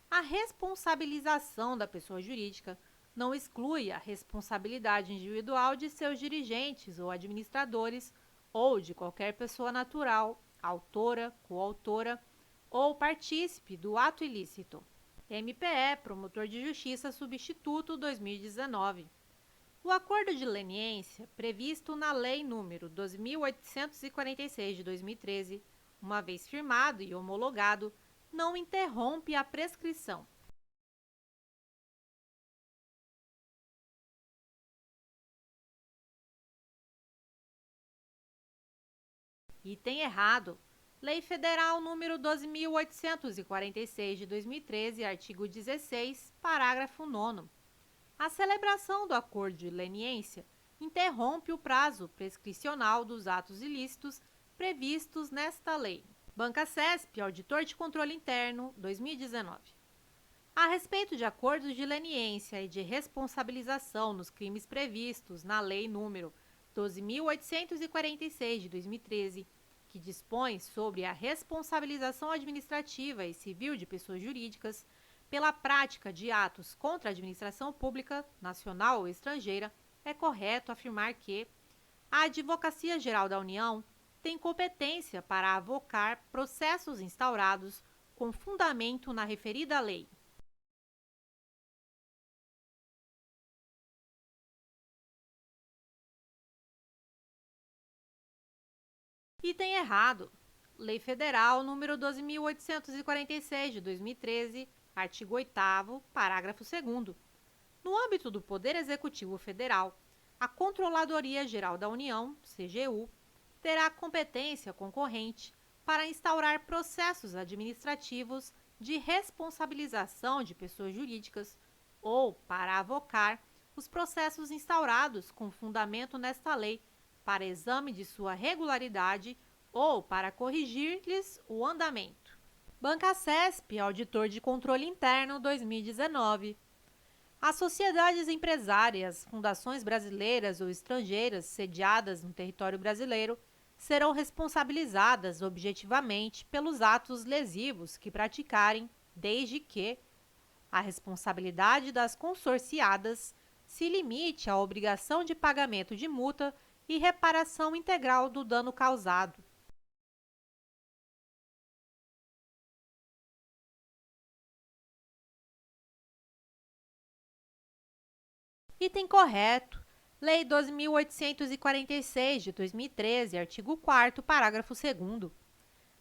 A responsabilização da pessoa jurídica não exclui a responsabilidade individual de seus dirigentes ou administradores ou de qualquer pessoa natural, autora, coautora ou partícipe do ato ilícito. MPE, Promotor de Justiça Substituto 2019. O acordo de leniência, previsto na Lei nº 12.846, de 2013, uma vez firmado e homologado, não interrompe a prescrição. Item errado. Lei Federal número 12.846, de 2013, artigo 16, parágrafo 9º. A celebração do acordo de leniência interrompe o prazo prescricional dos atos ilícitos previstos nesta lei. Banca CESP, Auditor de Controle Interno, 2019. A respeito de acordos de leniência e de responsabilização nos crimes previstos na Lei nº 12.846, de 2013, que dispõe sobre a responsabilização administrativa e civil de pessoas jurídicas pela prática de atos contra a administração pública, nacional ou estrangeira, é correto afirmar que a Advocacia Geral da União tem competência para avocar processos instaurados com fundamento na referida lei. Item errado. Lei Federal número 12.846, de 2013, artigo 8º, parágrafo 2º. No âmbito do Poder Executivo Federal, a Controladoria Geral da União, CGU, terá competência concorrente para instaurar processos administrativos de responsabilização de pessoas jurídicas ou para avocar os processos instaurados com fundamento nesta lei para exame de sua regularidade ou para corrigir-lhes o andamento. Banca CESP, Auditor de Controle Interno, 2019. As sociedades empresárias, fundações brasileiras ou estrangeiras sediadas no território brasileiro serão responsabilizadas objetivamente pelos atos lesivos que praticarem, desde que a responsabilidade das consorciadas se limite à obrigação de pagamento de multa e reparação integral do dano causado. Item correto. Lei 12.846, de 2013, artigo 4º, parágrafo 2º.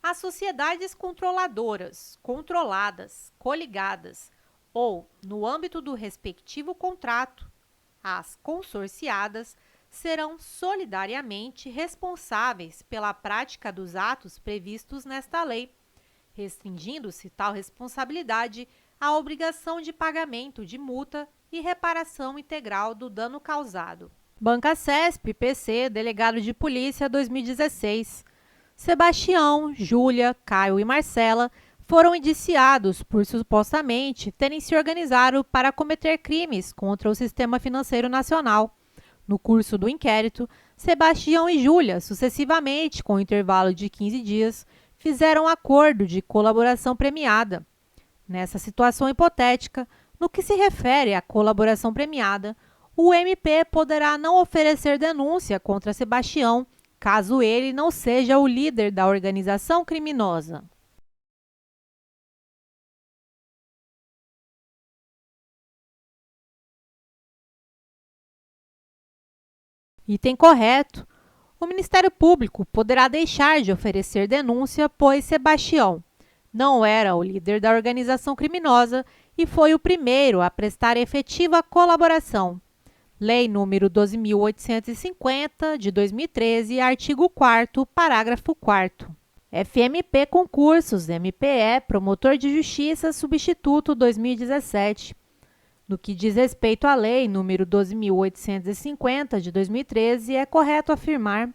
As sociedades controladoras, controladas, coligadas ou, no âmbito do respectivo contrato, as consorciadas serão solidariamente responsáveis pela prática dos atos previstos nesta lei, restringindo-se tal responsabilidade à obrigação de pagamento de multa e reparação integral do dano causado. Banca CESP, PC, Delegado de Polícia, 2016. Sebastião, Júlia, Caio e Marcela foram indiciados por supostamente terem se organizado para cometer crimes contra o sistema financeiro nacional. No curso do inquérito, Sebastião e Júlia, sucessivamente com intervalo de 15 dias, fizeram acordo de colaboração premiada. Nessa situação hipotética, no que se refere à colaboração premiada, o MP poderá não oferecer denúncia contra Sebastião, caso ele não seja o líder da organização criminosa. Item correto. O Ministério Público poderá deixar de oferecer denúncia, pois Sebastião não era o líder da organização criminosa e foi o primeiro a prestar efetiva colaboração. Lei nº 12.850, de 2013, artigo 4º, parágrafo 4º. FMP Concursos, MPE, Promotor de Justiça, Substituto 2017. No que diz respeito à Lei nº 12.850, de 2013, é correto afirmar: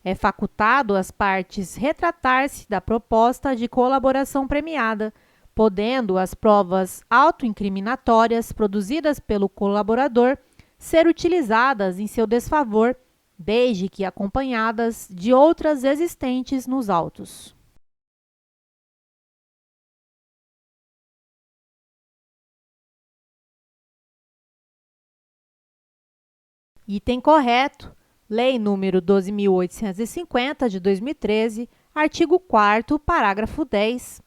é facultado às partes retratar-se da proposta de colaboração premiada, podendo as provas autoincriminatórias produzidas pelo colaborador ser utilizadas em seu desfavor, desde que acompanhadas de outras existentes nos autos. Item correto. Lei nº 12.850, de 2013, artigo 4º, parágrafo 10.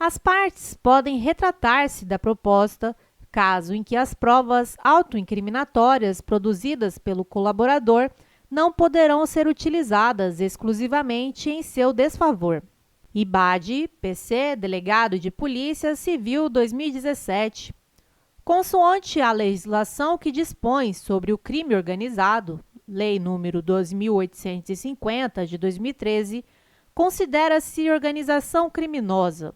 As partes podem retratar-se da proposta, caso em que as provas autoincriminatórias produzidas pelo colaborador não poderão ser utilizadas exclusivamente em seu desfavor. IBAD, PC, Delegado de Polícia Civil 2017. Consoante a legislação que dispõe sobre o crime organizado, Lei nº 12.850, de 2013, considera-se organização criminosa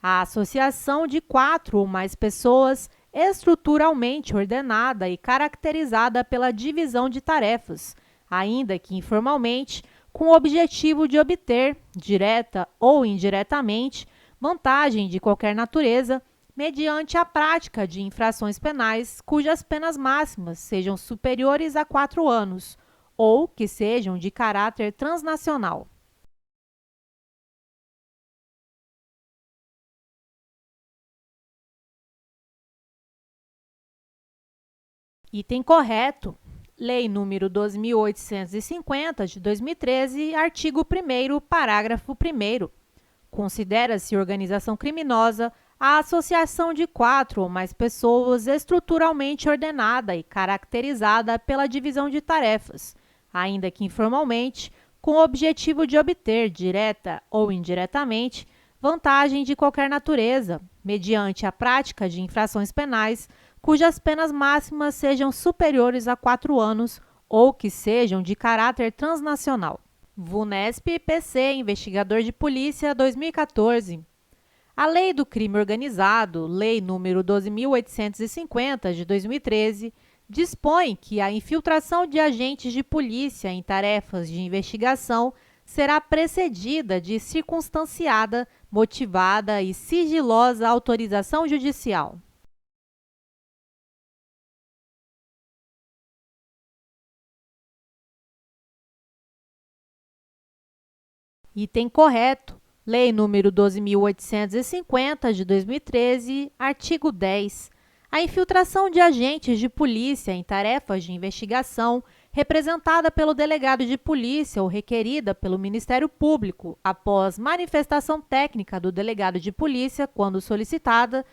a associação de 4 ou mais pessoas estruturalmente ordenada e caracterizada pela divisão de tarefas, ainda que informalmente, com o objetivo de obter, direta ou indiretamente, vantagem de qualquer natureza, mediante a prática de infrações penais cujas penas máximas sejam superiores a 4 anos ou que sejam de caráter transnacional. Item correto. Lei nº 12.850, de 2013, artigo 1º, parágrafo 1º. Considera-se organização criminosa a associação de 4 ou mais pessoas estruturalmente ordenada e caracterizada pela divisão de tarefas, ainda que informalmente, com o objetivo de obter, direta ou indiretamente, vantagem de qualquer natureza, mediante a prática de infrações penais cujas penas máximas sejam superiores a 4 anos ou que sejam de caráter transnacional. VUNESP PC, Investigador de Polícia, 2014. A Lei do Crime Organizado, Lei nº 12.850, de 2013, dispõe que a infiltração de agentes de polícia em tarefas de investigação será precedida de circunstanciada, motivada e sigilosa autorização judicial. Item correto. Lei nº 12.850, de 2013, artigo 10. A infiltração de agentes de polícia em tarefas de investigação, representada pelo delegado de polícia ou requerida pelo Ministério Público, após manifestação técnica do delegado de polícia, quando solicitada,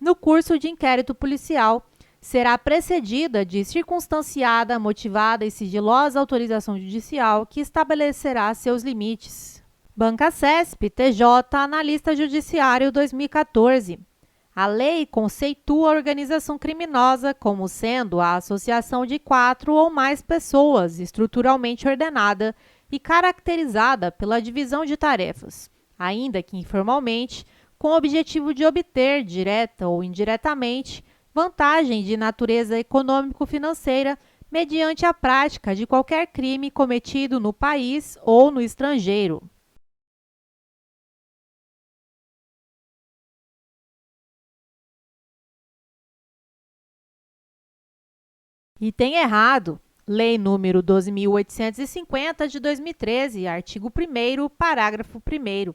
no curso de inquérito policial, será precedida de circunstanciada, motivada e sigilosa autorização judicial que estabelecerá seus limites. Banca CESP, TJ, Analista Judiciário 2014. A lei conceitua a organização criminosa como sendo a associação de 4 ou mais pessoas estruturalmente ordenada e caracterizada pela divisão de tarefas, ainda que informalmente, com o objetivo de obter, direta ou indiretamente, vantagem de natureza econômico-financeira mediante a prática de qualquer crime cometido no país ou no estrangeiro. Item errado. Lei número 12.850 de 2013, artigo 1º, parágrafo 1º.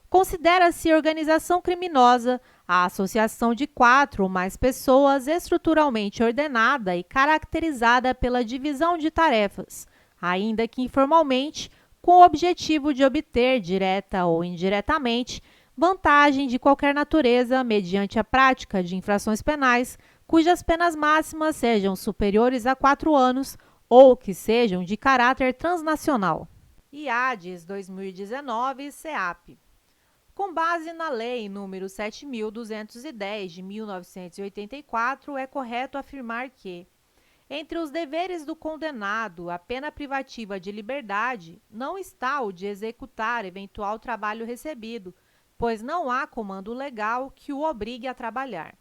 Considera-se organização criminosa a associação de 4 ou mais pessoas estruturalmente ordenada e caracterizada pela divisão de tarefas, ainda que informalmente, com o objetivo de obter, direta ou indiretamente, vantagem de qualquer natureza mediante a prática de infrações penais, cujas penas máximas sejam superiores a 4 anos ou que sejam de caráter transnacional. IADES 2019, CEAP. Com base na Lei nº 7.210, de 1984, é correto afirmar que, entre os deveres do condenado à pena privativa de liberdade, não está o de executar eventual trabalho recebido, pois não há comando legal que o obrigue a trabalhar.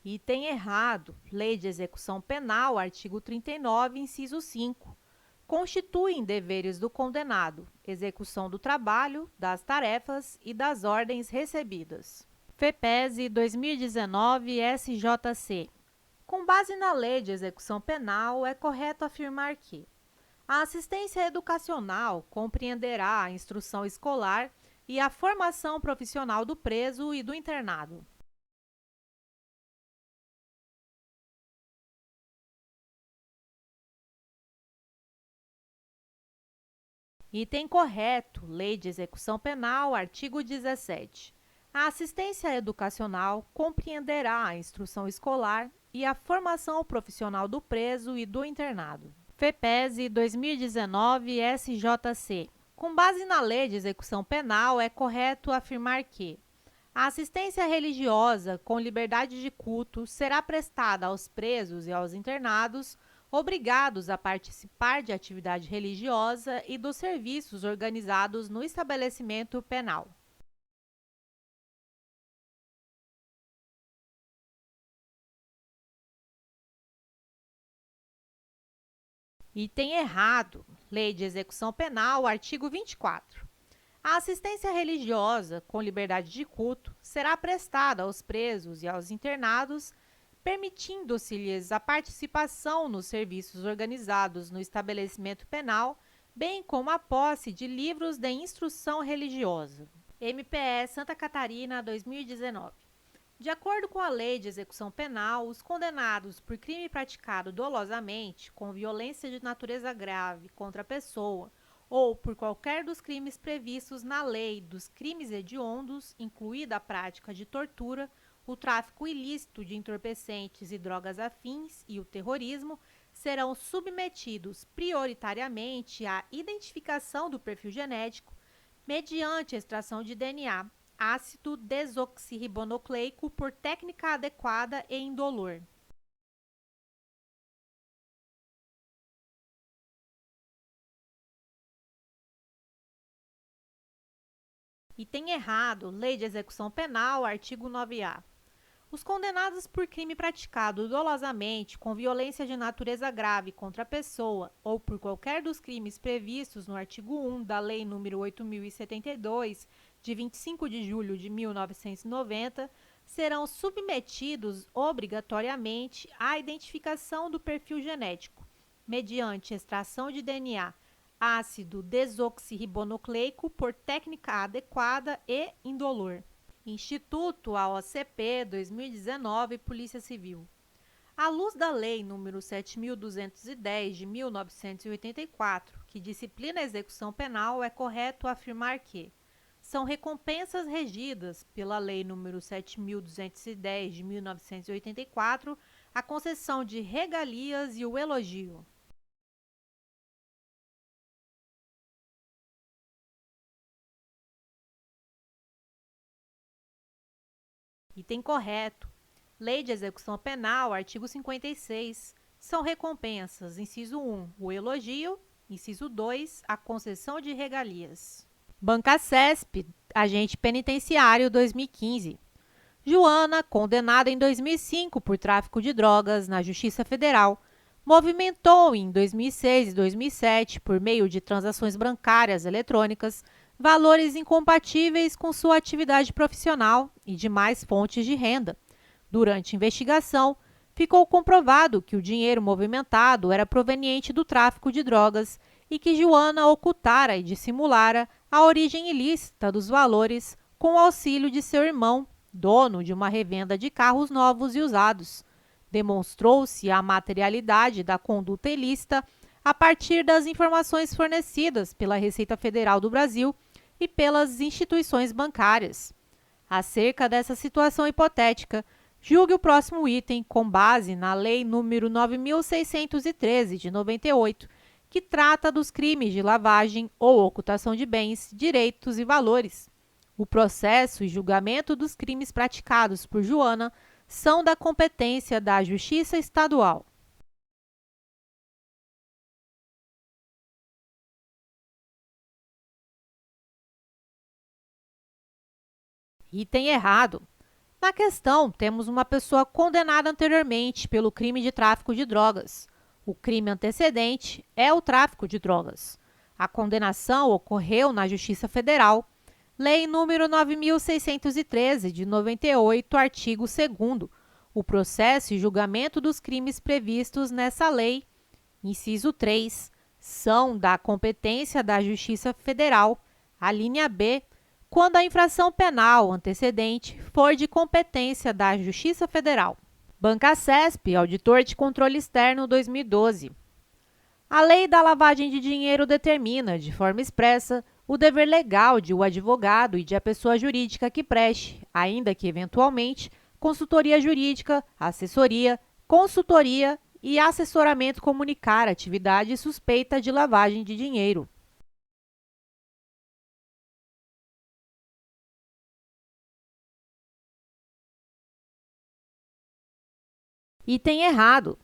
Item errado. Lei de Execução Penal, artigo 39, inciso 5. Constituem deveres do condenado execução do trabalho, das tarefas e das ordens recebidas. FEPESE 2019 SJC. Com base na Lei de Execução Penal, é correto afirmar que a assistência educacional compreenderá a instrução escolar e a formação profissional do preso e do internado. Item correto. Lei de Execução Penal, artigo 17. A assistência educacional compreenderá a instrução escolar e a formação profissional do preso e do internado. FEPESE 2019 SJC. Com base na Lei de Execução Penal, é correto afirmar que a assistência religiosa com liberdade de culto será prestada aos presos e aos internados obrigados a participar de atividade religiosa e dos serviços organizados no estabelecimento penal. Item errado. Lei de Execução Penal, artigo 24. A assistência religiosa com liberdade de culto será prestada aos presos e aos internados, permitindo-se-lhes a participação nos serviços organizados no estabelecimento penal, bem como a posse de livros de instrução religiosa. MPE Santa Catarina, 2019. De acordo com a Lei de Execução Penal, os condenados por crime praticado dolosamente, com violência de natureza grave contra a pessoa, ou por qualquer dos crimes previstos na Lei dos Crimes Hediondos, incluída a prática de tortura, o tráfico ilícito de entorpecentes e drogas afins e o terrorismo, serão submetidos prioritariamente à identificação do perfil genético mediante extração de DNA, ácido desoxirribonucleico por técnica adequada e indolor. Item errado. Lei de Execução Penal, artigo 9A. Os condenados por crime praticado dolosamente, com violência de natureza grave contra a pessoa ou por qualquer dos crimes previstos no artigo 1 da Lei nº 8.072, de 25 de julho de 1990, serão submetidos obrigatoriamente à identificação do perfil genético, mediante extração de DNA ácido desoxirribonucleico por técnica adequada e indolor. Instituto AOCP 2019, Polícia Civil. À luz da Lei nº 7.210, de 1984, que disciplina a execução penal, é correto afirmar que são recompensas regidas pela Lei nº 7.210, de 1984, a concessão de regalias e o elogio. Item correto. Lei de Execução Penal, artigo 56. São recompensas: inciso 1, o elogio; inciso 2, a concessão de regalias. Bancacesp, agente penitenciário 2015. Joana, condenada em 2005 por tráfico de drogas na Justiça Federal, movimentou em 2006 e 2007, por meio de transações bancárias eletrônicas, valores incompatíveis com sua atividade profissional e demais fontes de renda. Durante a investigação, ficou comprovado que o dinheiro movimentado era proveniente do tráfico de drogas e que Joana ocultara e dissimulara a origem ilícita dos valores com o auxílio de seu irmão, dono de uma revenda de carros novos e usados. Demonstrou-se a materialidade da conduta ilícita a partir das informações fornecidas pela Receita Federal do Brasil e pelas instituições bancárias. Acerca dessa situação hipotética, julgue o próximo item com base na Lei nº 9.613, de 98, que trata dos crimes de lavagem ou ocultação de bens, direitos e valores. O processo e julgamento dos crimes praticados por Joana são da competência da Justiça Estadual. Item errado. Na questão, temos uma pessoa condenada anteriormente pelo crime de tráfico de drogas. O crime antecedente é o tráfico de drogas. A condenação ocorreu na Justiça Federal. Lei nº 9.613, de 98, artigo 2º. O processo e julgamento dos crimes previstos nessa lei, inciso 3, são da competência da Justiça Federal, a linha B, quando a infração penal antecedente for de competência da Justiça Federal. Bancacesp, Auditor de Controle Externo 2012. A Lei da Lavagem de Dinheiro determina, de forma expressa, o dever legal de o advogado e de a pessoa jurídica que preste, ainda que eventualmente, consultoria jurídica, assessoria, consultoria e assessoramento comunicar atividade suspeita de lavagem de dinheiro. Item errado.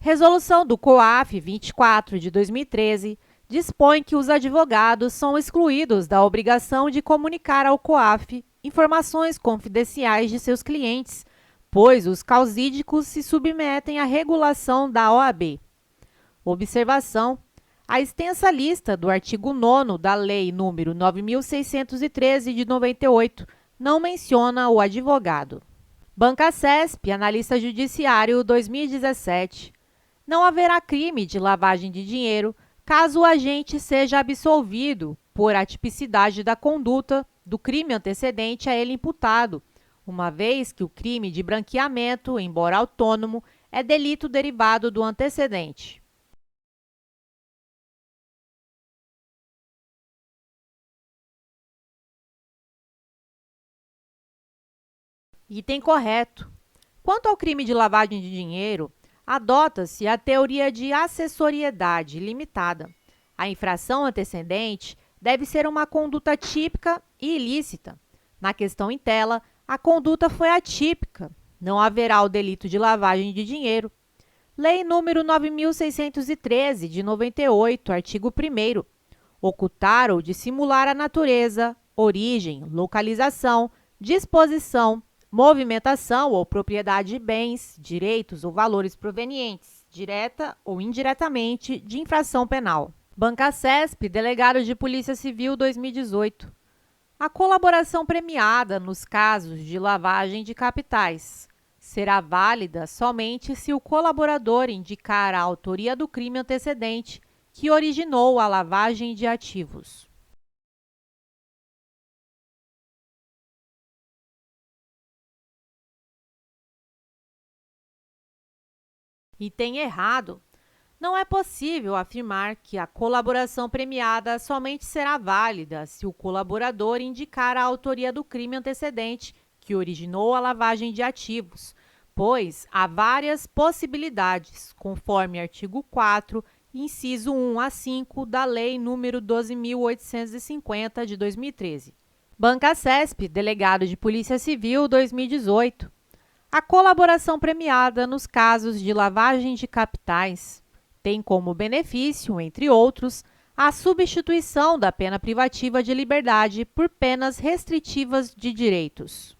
Resolução do COAF 24 de 2013 dispõe que os advogados são excluídos da obrigação de comunicar ao COAF informações confidenciais de seus clientes, pois os causídicos se submetem à regulação da OAB. Observação: a extensa lista do artigo 9º da Lei nº 9.613 de 98 não menciona o advogado. Bancacesp, Analista Judiciário 2017. Não haverá crime de lavagem de dinheiro caso o agente seja absolvido por atipicidade da conduta do crime antecedente a ele imputado, uma vez que o crime de branqueamento, embora autônomo, é delito derivado do antecedente. Item correto. Quanto ao crime de lavagem de dinheiro, adota-se a teoria de acessoriedade limitada. A infração antecedente deve ser uma conduta típica e ilícita. Na questão em tela, a conduta foi atípica. Não haverá o delito de lavagem de dinheiro. Lei nº 9.613, de 98, artigo 1º. Ocultar ou dissimular a natureza, origem, localização, disposição, movimentação ou propriedade de bens, direitos ou valores provenientes, direta ou indiretamente, de infração penal. Bancacesp, Delegado de Polícia Civil 2018. A colaboração premiada nos casos de lavagem de capitais será válida somente se o colaborador indicar a autoria do crime antecedente que originou a lavagem de ativos. Item errado. Não é possível afirmar que a colaboração premiada somente será válida se o colaborador indicar a autoria do crime antecedente que originou a lavagem de ativos, pois há várias possibilidades, conforme artigo 4, inciso 1 a 5 da Lei nº 12.850, de 2013. Bancacesp, Delegado de Polícia Civil 2018. A colaboração premiada nos casos de lavagem de capitais tem como benefício, entre outros, a substituição da pena privativa de liberdade por penas restritivas de direitos.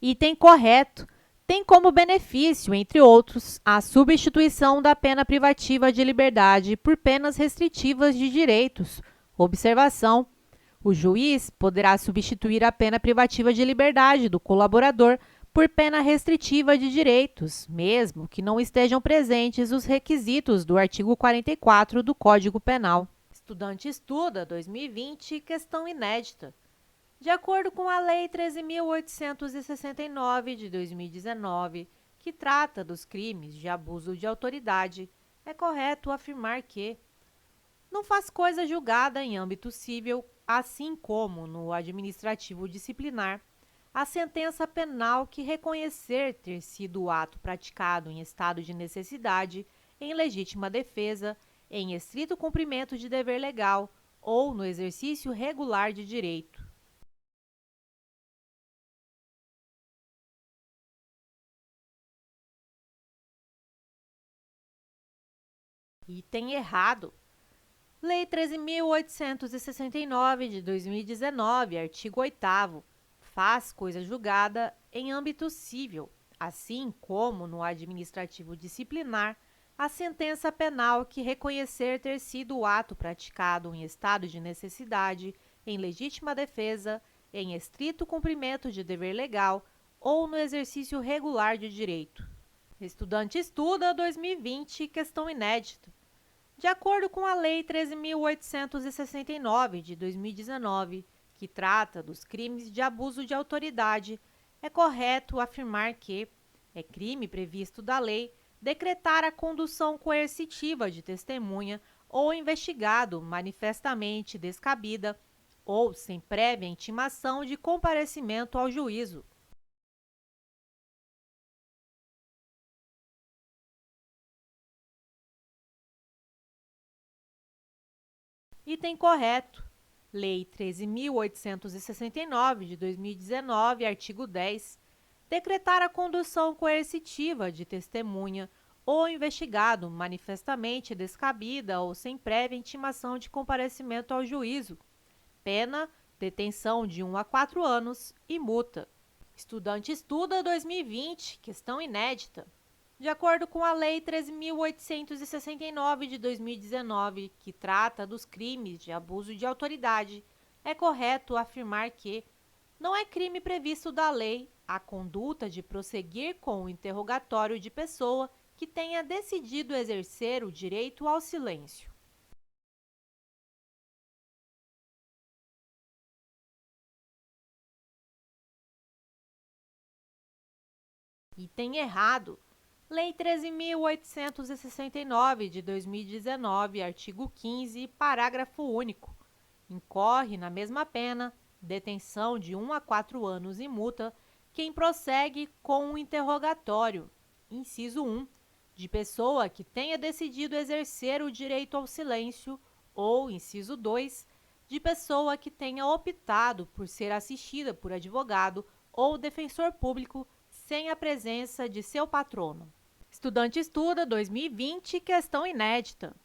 Item correto. Tem como benefício, entre outros, a substituição da pena privativa de liberdade por penas restritivas de direitos. Observação: o juiz poderá substituir a pena privativa de liberdade do colaborador por pena restritiva de direitos, mesmo que não estejam presentes os requisitos do artigo 44 do Código Penal. Estudante estuda 2020, questão inédita. De acordo com a Lei 13.869 de 2019, que trata dos crimes de abuso de autoridade, é correto afirmar que não faz coisa julgada em âmbito civil, assim como no administrativo disciplinar, a sentença penal que reconhecer ter sido o ato praticado em estado de necessidade, em legítima defesa, em estrito cumprimento de dever legal ou no exercício regular de direito. Item errado. Lei 13.869 de 2019, artigo 8º, faz coisa julgada em âmbito civil, assim como no administrativo disciplinar, a sentença penal que reconhecer ter sido o ato praticado em estado de necessidade, em legítima defesa, em estrito cumprimento de dever legal ou no exercício regular de direito. Estudante estuda 2020, questão inédita. De acordo com a Lei 13.869 de 2019, que trata dos crimes de abuso de autoridade, é correto afirmar que é crime previsto da lei decretar a condução coercitiva de testemunha ou investigado manifestamente descabida ou sem prévia intimação de comparecimento ao juízo. Item correto. Lei 13.869 de 2019, artigo 10, decretar a condução coercitiva de testemunha ou investigado manifestamente descabida ou sem prévia intimação de comparecimento ao juízo. Pena, detenção de 1 a 4 anos e multa. Estudante estuda 2020, questão inédita. De acordo com a Lei 13.869 de 2019, que trata dos crimes de abuso de autoridade, é correto afirmar que não é crime previsto da lei a conduta de prosseguir com o interrogatório de pessoa que tenha decidido exercer o direito ao silêncio. Item errado. Lei 13.869 de 2019, artigo 15, parágrafo único. Incorre na mesma pena, detenção de 1 a 4 anos e multa, quem prossegue com o interrogatório, inciso 1, de pessoa que tenha decidido exercer o direito ao silêncio, ou, inciso 2, de pessoa que tenha optado por ser assistida por advogado ou defensor público sem a presença de seu patrono. Estudante estuda 2020, questão inédita.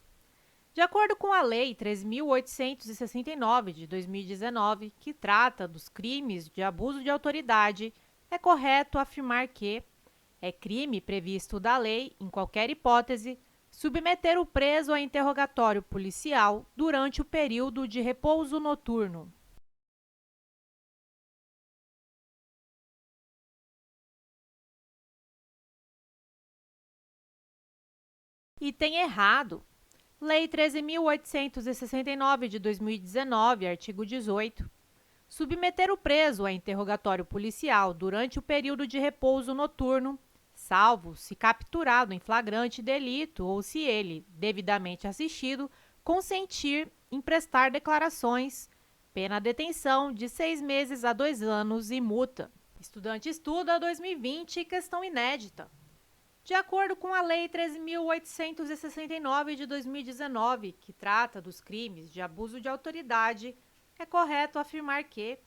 De acordo com a Lei 13.869 de 2019, que trata dos crimes de abuso de autoridade, é correto afirmar que é crime previsto da lei, em qualquer hipótese, submeter o preso a interrogatório policial durante o período de repouso noturno. Item errado. Lei 13.869 de 2019, artigo 18. Submeter o preso a interrogatório policial durante o período de repouso noturno, salvo se capturado em flagrante delito ou se ele, devidamente assistido, consentir em prestar declarações, pena detenção de 6 meses a 2 anos e multa. Estudante estuda 2020, questão inédita. De acordo com a Lei 13.869 de 2019, que trata dos crimes de abuso de autoridade, é correto afirmar que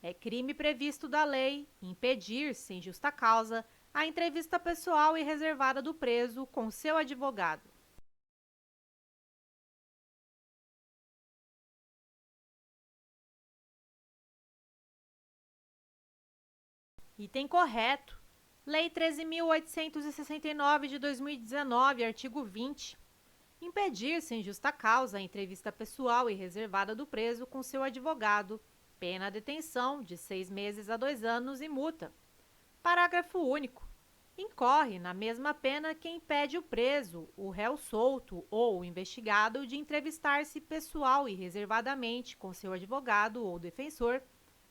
É crime previsto da lei impedir, sem justa causa, a entrevista pessoal e reservada do preso com seu advogado. Item correto. Lei 13.869 de 2019, artigo 20. Impedir, sem justa causa, a entrevista pessoal e reservada do preso com seu advogado. Pena detenção de 6 meses a 2 anos e multa. Parágrafo único. Incorre na mesma pena quem impede o preso, o réu solto ou o investigado de entrevistar-se pessoal e reservadamente com seu advogado ou defensor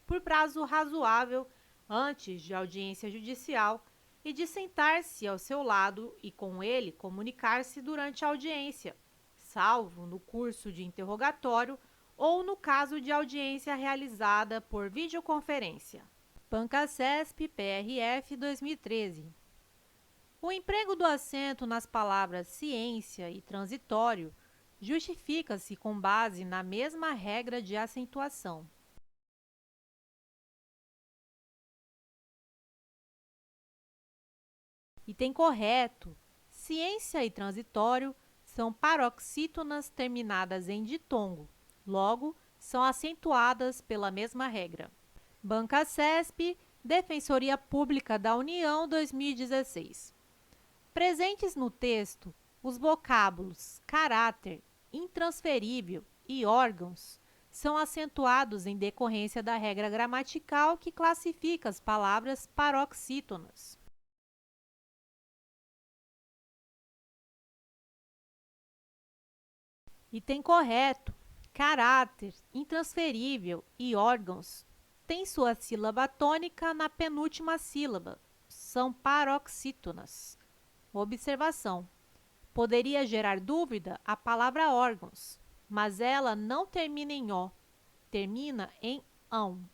por prazo razoável antes de audiência judicial e de sentar-se ao seu lado e com ele comunicar-se durante a audiência, salvo no curso de interrogatório ou no caso de audiência realizada por videoconferência. Pancasesp PRF 2013. O emprego do acento nas palavras ciência e transitório justifica-se com base na mesma regra de acentuação. Item correto. Ciência e transitório são paroxítonas terminadas em ditongo, logo, são acentuadas pela mesma regra. Bancasesp, Defensoria Pública da União 2016. Presentes no texto, os vocábulos caráter, intransferível e órgãos são acentuados em decorrência da regra gramatical que classifica as palavras paroxítonas. Item correto. Caráter, intransferível e órgãos têm sua sílaba tônica na penúltima sílaba. São paroxítonas. Observação. Poderia gerar dúvida a palavra órgãos, mas ela não termina em O, termina em ão.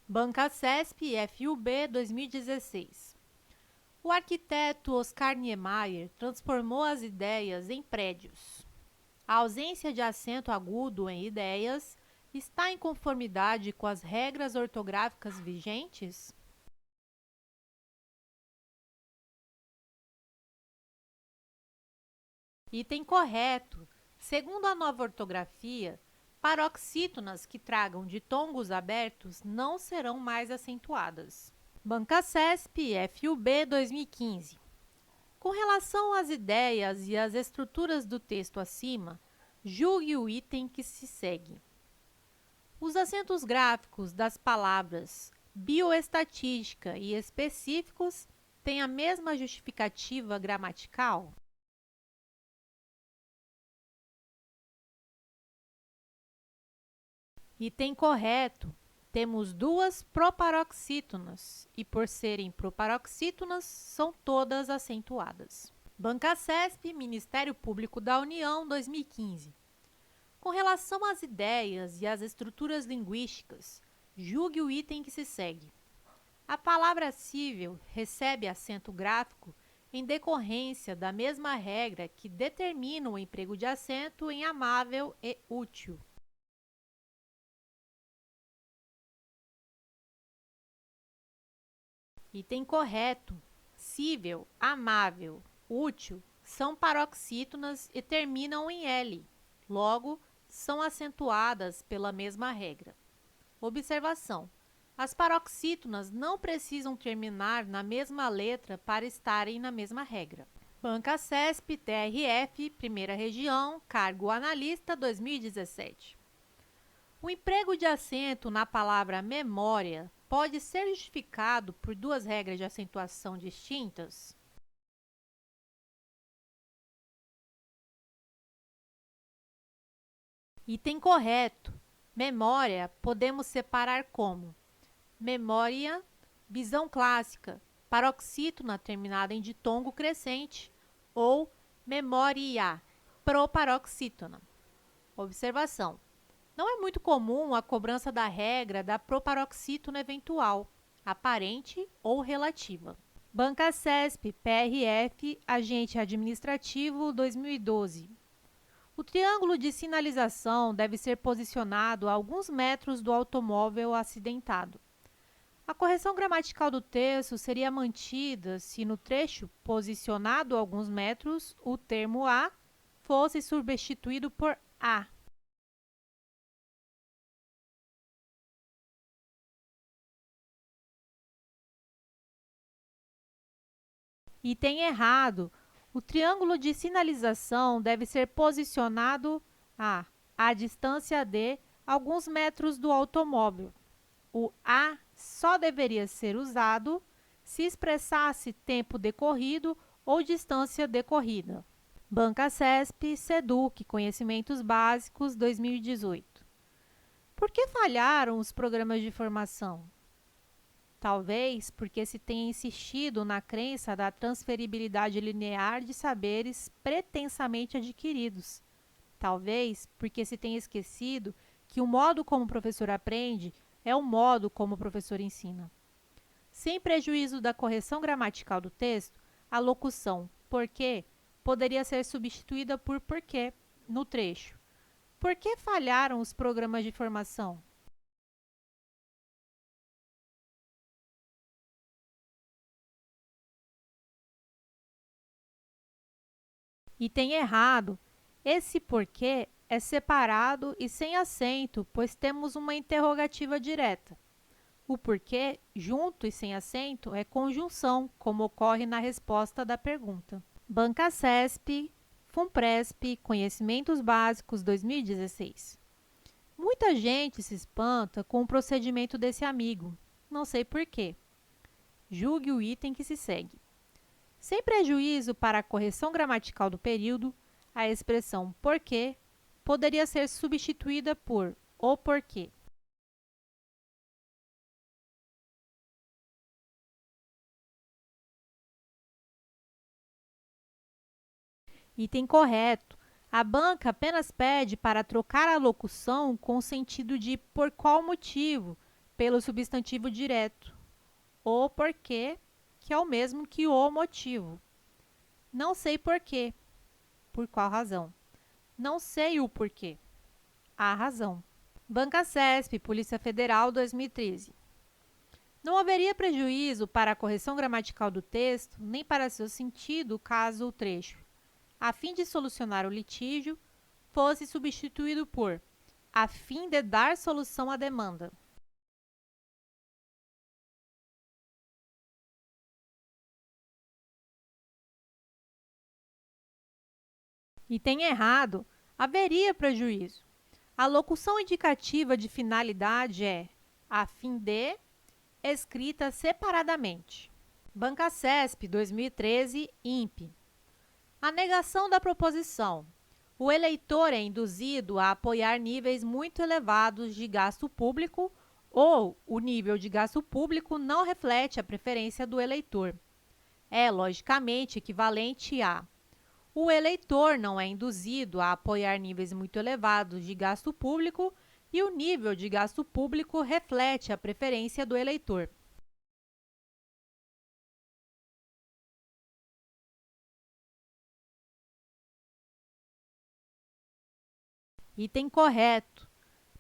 Bancasesp FUB 2016. O arquiteto Oscar Niemeyer transformou as ideias em prédios. A ausência de acento agudo em ideias está em conformidade com as regras ortográficas vigentes? Item correto. Segundo a nova ortografia, paroxítonas que tragam ditongos abertos não serão mais acentuadas. Bancasesp FUB 2015. Com relação às ideias e às estruturas do texto acima, julgue o item que se segue. Os acentos gráficos das palavras bioestatística e específicos têm a mesma justificativa gramatical? Item correto. Temos duas proparoxítonas e, por serem proparoxítonas, são todas acentuadas. Bancasesp, Ministério Público da União, 2015. Com relação às ideias e às estruturas linguísticas, julgue o item que se segue. A palavra cível recebe acento gráfico em decorrência da mesma regra que determina o emprego de acento em amável e útil. Item correto. Cível, amável, útil são paroxítonas e terminam em L. Logo, são acentuadas pela mesma regra. Observação. As paroxítonas não precisam terminar na mesma letra para estarem na mesma regra. Bancasesp, TRF, Primeira Região, Cargo Analista, 2017. O emprego de acento na palavra memória pode ser justificado por duas regras de acentuação distintas? Item correto. Memória podemos separar como memória, visão clássica, paroxítona terminada em ditongo crescente, ou memória, proparoxítona. Observação. Não é muito comum a cobrança da regra da proparoxítona eventual, aparente ou relativa. Bancasesp, PRF, Agente Administrativo, 2012. O triângulo de sinalização deve ser posicionado a alguns metros do automóvel acidentado. A correção gramatical do texto seria mantida se no trecho posicionado a alguns metros o termo a fosse substituído por a. Item errado. O triângulo de sinalização deve ser posicionado à distância de alguns metros do automóvel. O a só deveria ser usado se expressasse tempo decorrido ou distância decorrida. Banca CESP, SEDUC, Conhecimentos Básicos, 2018. Por que falharam os programas de formação? Talvez porque se tenha insistido na crença da transferibilidade linear de saberes pretensamente adquiridos. Talvez porque se tenha esquecido que o modo como o professor aprende é o modo como o professor ensina. Sem prejuízo da correção gramatical do texto, a locução porque poderia ser substituída por porquê no trecho. Por que falharam os programas de formação? Item errado. Esse porquê é separado e sem acento, pois temos uma interrogativa direta. O porquê, junto e sem acento, é conjunção, como ocorre na resposta da pergunta. Banca CESP, FUNPRESP, Conhecimentos Básicos, 2016. Muita gente se espanta com o procedimento desse amigo. Não sei porquê. Julgue o item que se segue. Sem prejuízo para a correção gramatical do período, a expressão porquê poderia ser substituída por o porquê. Item correto. A banca apenas pede para trocar a locução com o sentido de por qual motivo, pelo substantivo direto. O porquê, que é o mesmo que o motivo. Não sei porquê. Por qual razão? Não sei o porquê. A razão. Banca CESP, Polícia Federal, 2013. Não haveria prejuízo para a correção gramatical do texto, nem para seu sentido, caso o trecho, a fim de solucionar o litígio, fosse substituído por a fim de dar solução à demanda. Item errado. Haveria prejuízo. A locução indicativa de finalidade é a fim de, escrita separadamente. Banca CESP, 2013, INPE. A negação da proposição. O eleitor é induzido a apoiar níveis muito elevados de gasto público ou o nível de gasto público não reflete a preferência do eleitor. É, logicamente, equivalente a o eleitor não é induzido a apoiar níveis muito elevados de gasto público e o nível de gasto público reflete a preferência do eleitor. Item correto.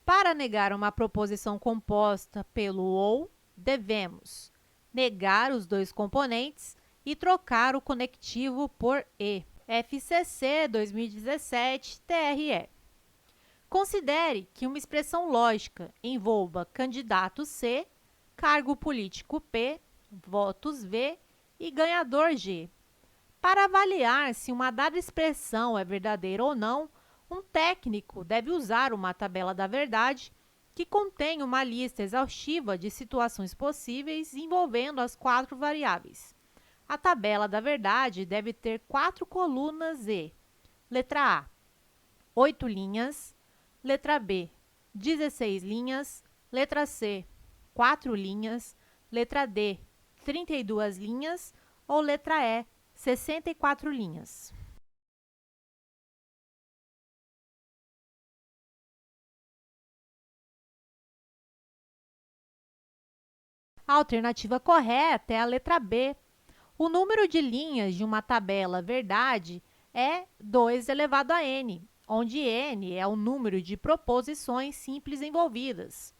Para negar uma proposição composta pelo ou, devemos negar os dois componentes e trocar o conectivo por e. FCC 2017, TRE. Considere que uma expressão lógica envolva candidato C, cargo político P, votos V e ganhador G. Para avaliar se uma dada expressão é verdadeira ou não, um técnico deve usar uma tabela da verdade que contém uma lista exaustiva de situações possíveis envolvendo as 4 variáveis. A tabela da verdade deve ter 4 colunas e: letra A, 8 linhas, letra B, 16 linhas, letra C, 4 linhas, letra D, 32 linhas ou letra E, 64 linhas. A alternativa correta é a letra B. O número de linhas de uma tabela verdade é 2 elevado a n, onde n é o número de proposições simples envolvidas.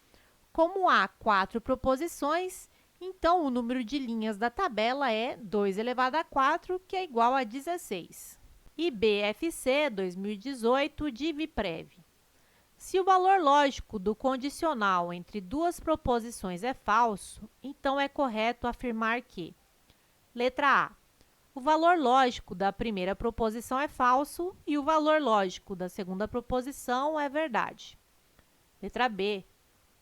Como há 4 proposições, Então, o número de linhas da tabela é 2 elevado a 4, que é igual a 16. IBFC 2018 de Viprev. Se o valor lógico do condicional entre duas proposições é falso, então é correto afirmar que: letra A. O valor lógico da primeira proposição é falso e o valor lógico da segunda proposição é verdade. Letra B.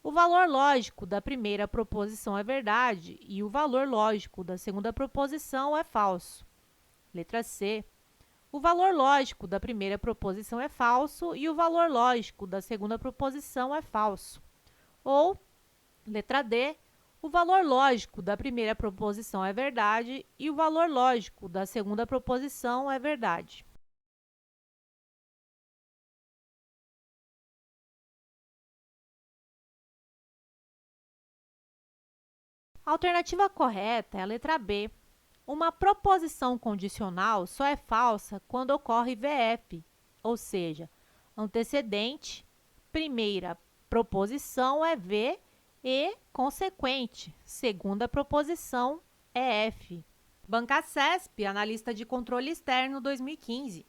O valor lógico da primeira proposição é verdade e o valor lógico da segunda proposição é falso. Letra C. O valor lógico da primeira proposição é falso e o valor lógico da segunda proposição é falso. Ou, letra D, o valor lógico da primeira proposição é verdade e o valor lógico da segunda proposição é verdade. A alternativa correta é a letra B. Uma proposição condicional só é falsa quando ocorre VF, ou seja, antecedente, primeira proposição é V e consequente, segunda proposição é F. Bancacesp, analista de controle externo 2015.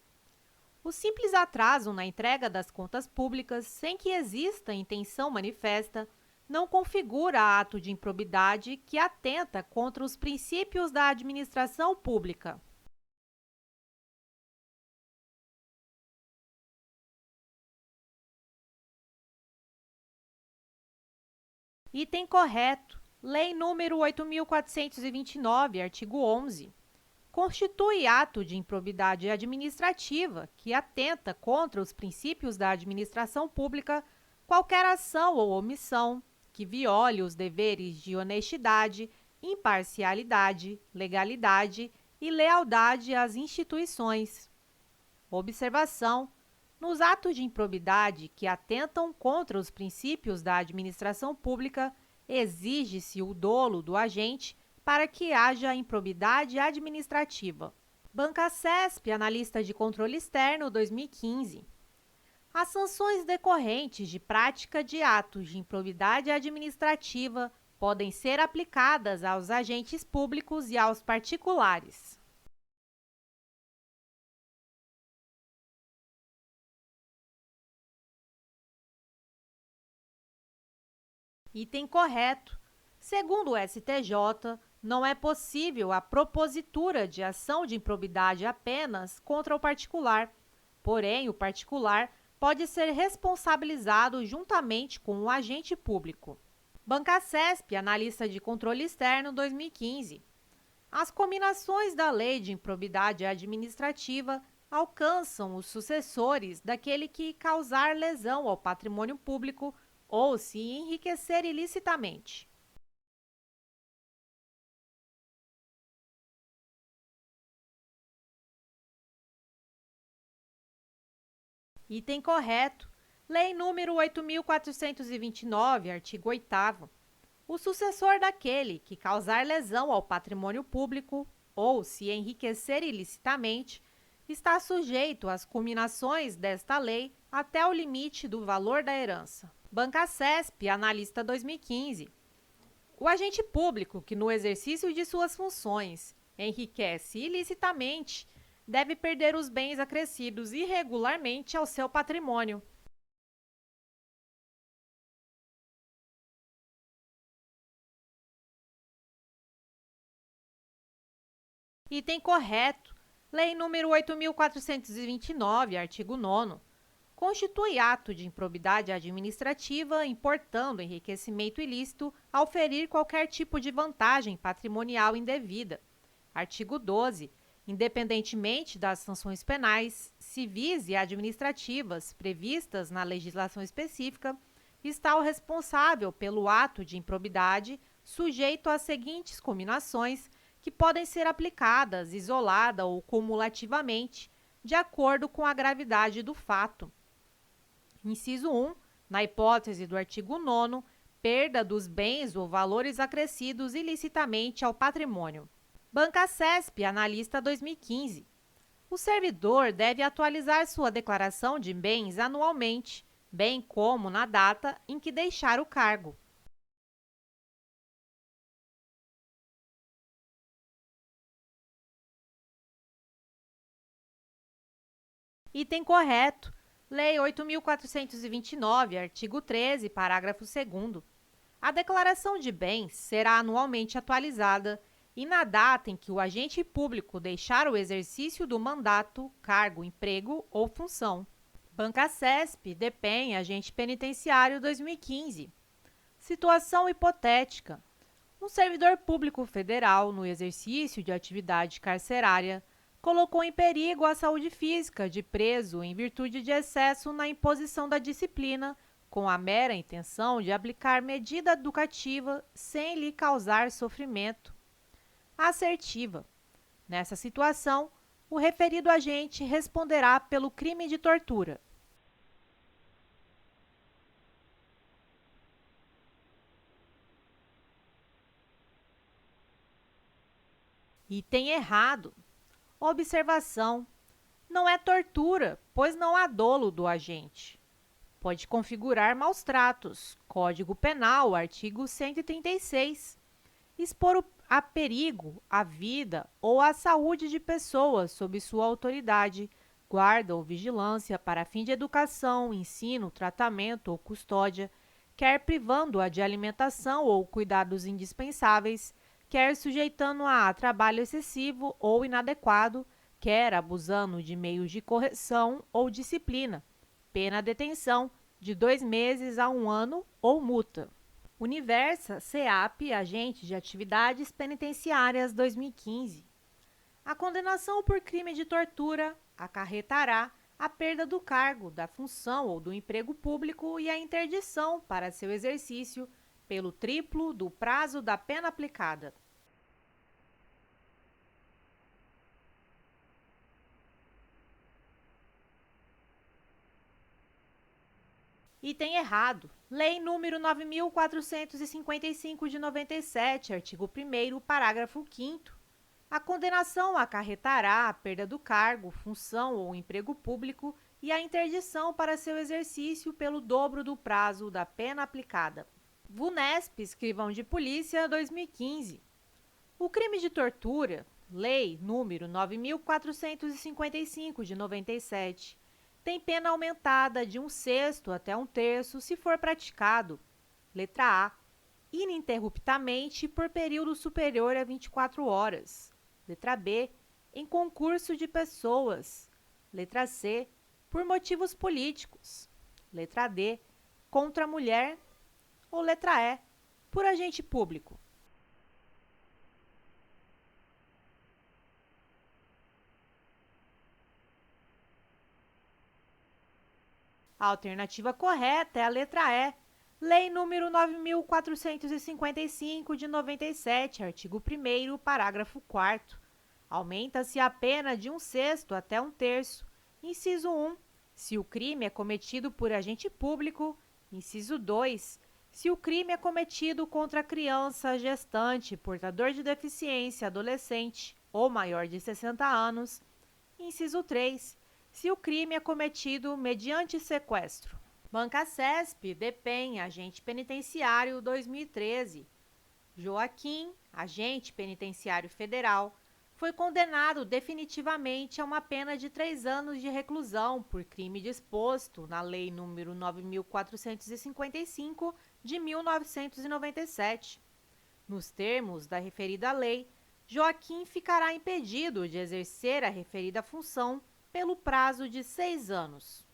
O simples atraso na entrega das contas públicas, sem que exista intenção manifesta, não configura ato de improbidade que atenta contra os princípios da administração pública. Item correto. Lei nº 8.429, artigo 11. Constitui ato de improbidade administrativa que atenta contra os princípios da administração pública qualquer ação ou omissão que viole os deveres de honestidade, imparcialidade, legalidade e lealdade às instituições. Observação: nos atos de improbidade que atentam contra os princípios da administração pública, exige-se o dolo do agente para que haja improbidade administrativa. Bancacesp, analista de controle externo 2015. As sanções decorrentes de prática de atos de improbidade administrativa podem ser aplicadas aos agentes públicos e aos particulares. Item correto. Segundo o STJ, não é possível a propositura de ação de improbidade apenas contra o particular. Porém, o particular pode ser responsabilizado juntamente com o agente público. Bancacesp, analista de controle externo 2015. As cominações da Lei de Improbidade Administrativa alcançam os sucessores daquele que causar lesão ao patrimônio público ou se enriquecer ilicitamente. Item correto. Lei nº 8.429, artigo 8º. O sucessor daquele que causar lesão ao patrimônio público ou se enriquecer ilicitamente está sujeito às cominações desta lei até o limite do valor da herança. Bancacesp, analista 2015. O agente público que, no exercício de suas funções, enriquece ilicitamente, deve perder os bens acrescidos irregularmente ao seu patrimônio. Item correto. Lei nº 8.429, artigo 9º. Constitui ato de improbidade administrativa importando enriquecimento ilícito ao ferir qualquer tipo de vantagem patrimonial indevida. Artigo 12. Independentemente das sanções penais, civis e administrativas previstas na legislação específica, está o responsável pelo ato de improbidade sujeito às seguintes cominações que podem ser aplicadas isolada ou cumulativamente, de acordo com a gravidade do fato. Inciso 1. Na hipótese do artigo 9º, perda dos bens ou valores acrescidos ilicitamente ao patrimônio. Bancacesp, analista 2015. O servidor deve atualizar sua declaração de bens anualmente, bem como na data em que deixar o cargo. Item correto. Lei 8.429, artigo 13, parágrafo 2º. A declaração de bens será anualmente atualizada e na data em que o agente público deixar o exercício do mandato, cargo, emprego ou função. Bancasesp, DEPEN, Agente Penitenciário 2015. Situação hipotética. Um servidor público federal, no exercício de atividade carcerária, colocou em perigo a saúde física de preso em virtude de excesso na imposição da disciplina, com a mera intenção de aplicar medida educativa sem lhe causar sofrimento. Assertiva. Nessa situação, o referido agente responderá pelo crime de tortura. Item errado. Observação: não é tortura, pois não há dolo do agente. Pode configurar maus-tratos. Código Penal, artigo 136. Expor a perigo a vida ou a saúde de pessoas sob sua autoridade, guarda ou vigilância para fim de educação, ensino, tratamento ou custódia, quer privando-a de alimentação ou cuidados indispensáveis, quer sujeitando-a a trabalho excessivo ou inadequado, quer abusando de meios de correção ou disciplina, pena detenção de 2 meses a 1 ano ou multa. Universa, CEAP, Agente de Atividades Penitenciárias 2015. A condenação por crime de tortura acarretará a perda do cargo, da função ou do emprego público e a interdição para seu exercício pelo triplo do prazo da pena aplicada. Item errado. Lei nº 9.455 de 97, artigo 1º, parágrafo 5º. A condenação acarretará a perda do cargo, função ou emprego público e a interdição para seu exercício pelo dobro do prazo da pena aplicada. VUNESP, Escrivão de Polícia, 2015. O crime de tortura, Lei nº 9.455 de 97, tem pena aumentada de 1/6 até 1/3 se for praticado, letra A, ininterruptamente por período superior a 24 horas, letra B, em concurso de pessoas, letra C, por motivos políticos, letra D, contra a mulher, ou letra E, por agente público. A alternativa correta é a letra E. Lei nº 9.455 de 97, artigo 1º, parágrafo 4º. Aumenta-se a pena de 1/6 até 1/3. Inciso 1, se o crime é cometido por agente público. Inciso 2, se o crime é cometido contra criança, gestante, portador de deficiência, adolescente ou maior de 60 anos. Inciso 3, se o crime é cometido mediante sequestro. Bancasesp, DEPEN, Agente Penitenciário 2013. Joaquim, Agente Penitenciário Federal, foi condenado definitivamente a uma pena de 3 anos de reclusão por crime disposto na Lei nº 9.455 de 1997. Nos termos da referida lei, Joaquim ficará impedido de exercer a referida função pelo prazo de 6 anos.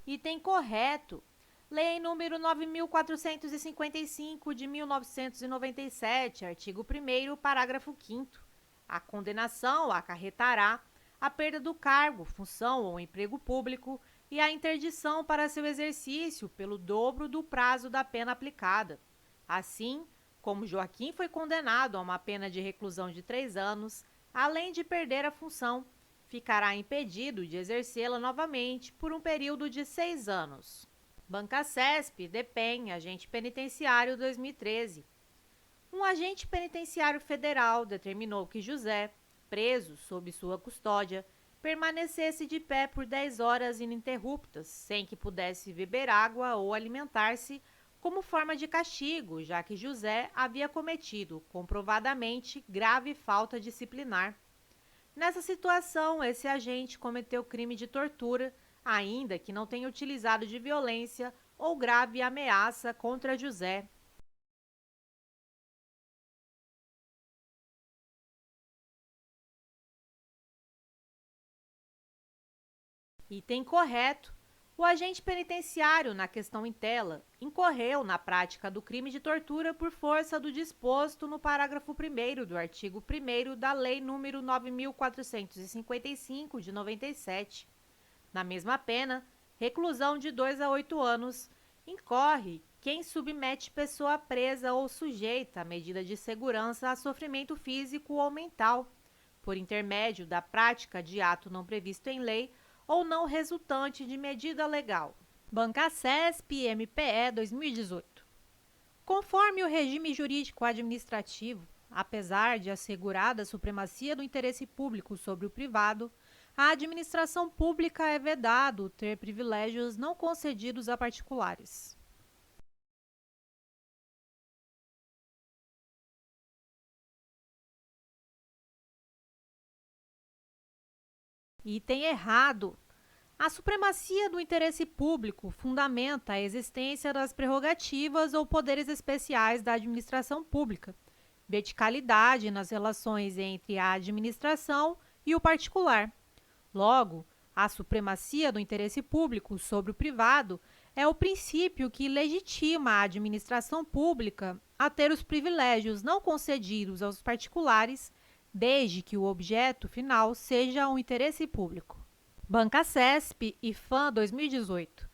Item correto. Lei nº 9.455 de 1997, artigo 1º, parágrafo 5º. A condenação acarretará a perda do cargo, função ou emprego público e a interdição para seu exercício pelo dobro do prazo da pena aplicada. Assim, como Joaquim foi condenado a uma pena de reclusão de 3 anos, além de perder a função, ficará impedido de exercê-la novamente por um período de 6 anos. Bancasesp, DEPEN, Agente Penitenciário 2013. Um agente penitenciário federal determinou que José, preso sob sua custódia, permanecesse de pé por 10 horas ininterruptas, sem que pudesse beber água ou alimentar-se, como forma de castigo, já que José havia cometido comprovadamente grave falta disciplinar. Nessa situação, esse agente cometeu crime de tortura, ainda que não tenha utilizado de violência ou grave ameaça contra José. Item correto. O agente penitenciário, na questão em tela, incorreu na prática do crime de tortura por força do disposto no parágrafo 1º do artigo 1º da Lei nº 9.455, de 97. Na mesma pena, reclusão de 2 a 8 anos, incorre quem submete pessoa presa ou sujeita a medida de segurança a sofrimento físico ou mental, por intermédio da prática de ato não previsto em lei ou não resultante de medida legal. Bancasesp MPE 2018. Conforme o regime jurídico administrativo, apesar de assegurada a supremacia do interesse público sobre o privado, a administração pública é vedado ter privilégios não concedidos a particulares. Item errado. A supremacia do interesse público fundamenta a existência das prerrogativas ou poderes especiais da administração pública, verticalidade nas relações entre a administração e o particular. Logo, a supremacia do interesse público sobre o privado é o princípio que legitima a administração pública a ter os privilégios não concedidos aos particulares, desde que o objeto final seja o interesse público. Bancasesp e FAM 2018.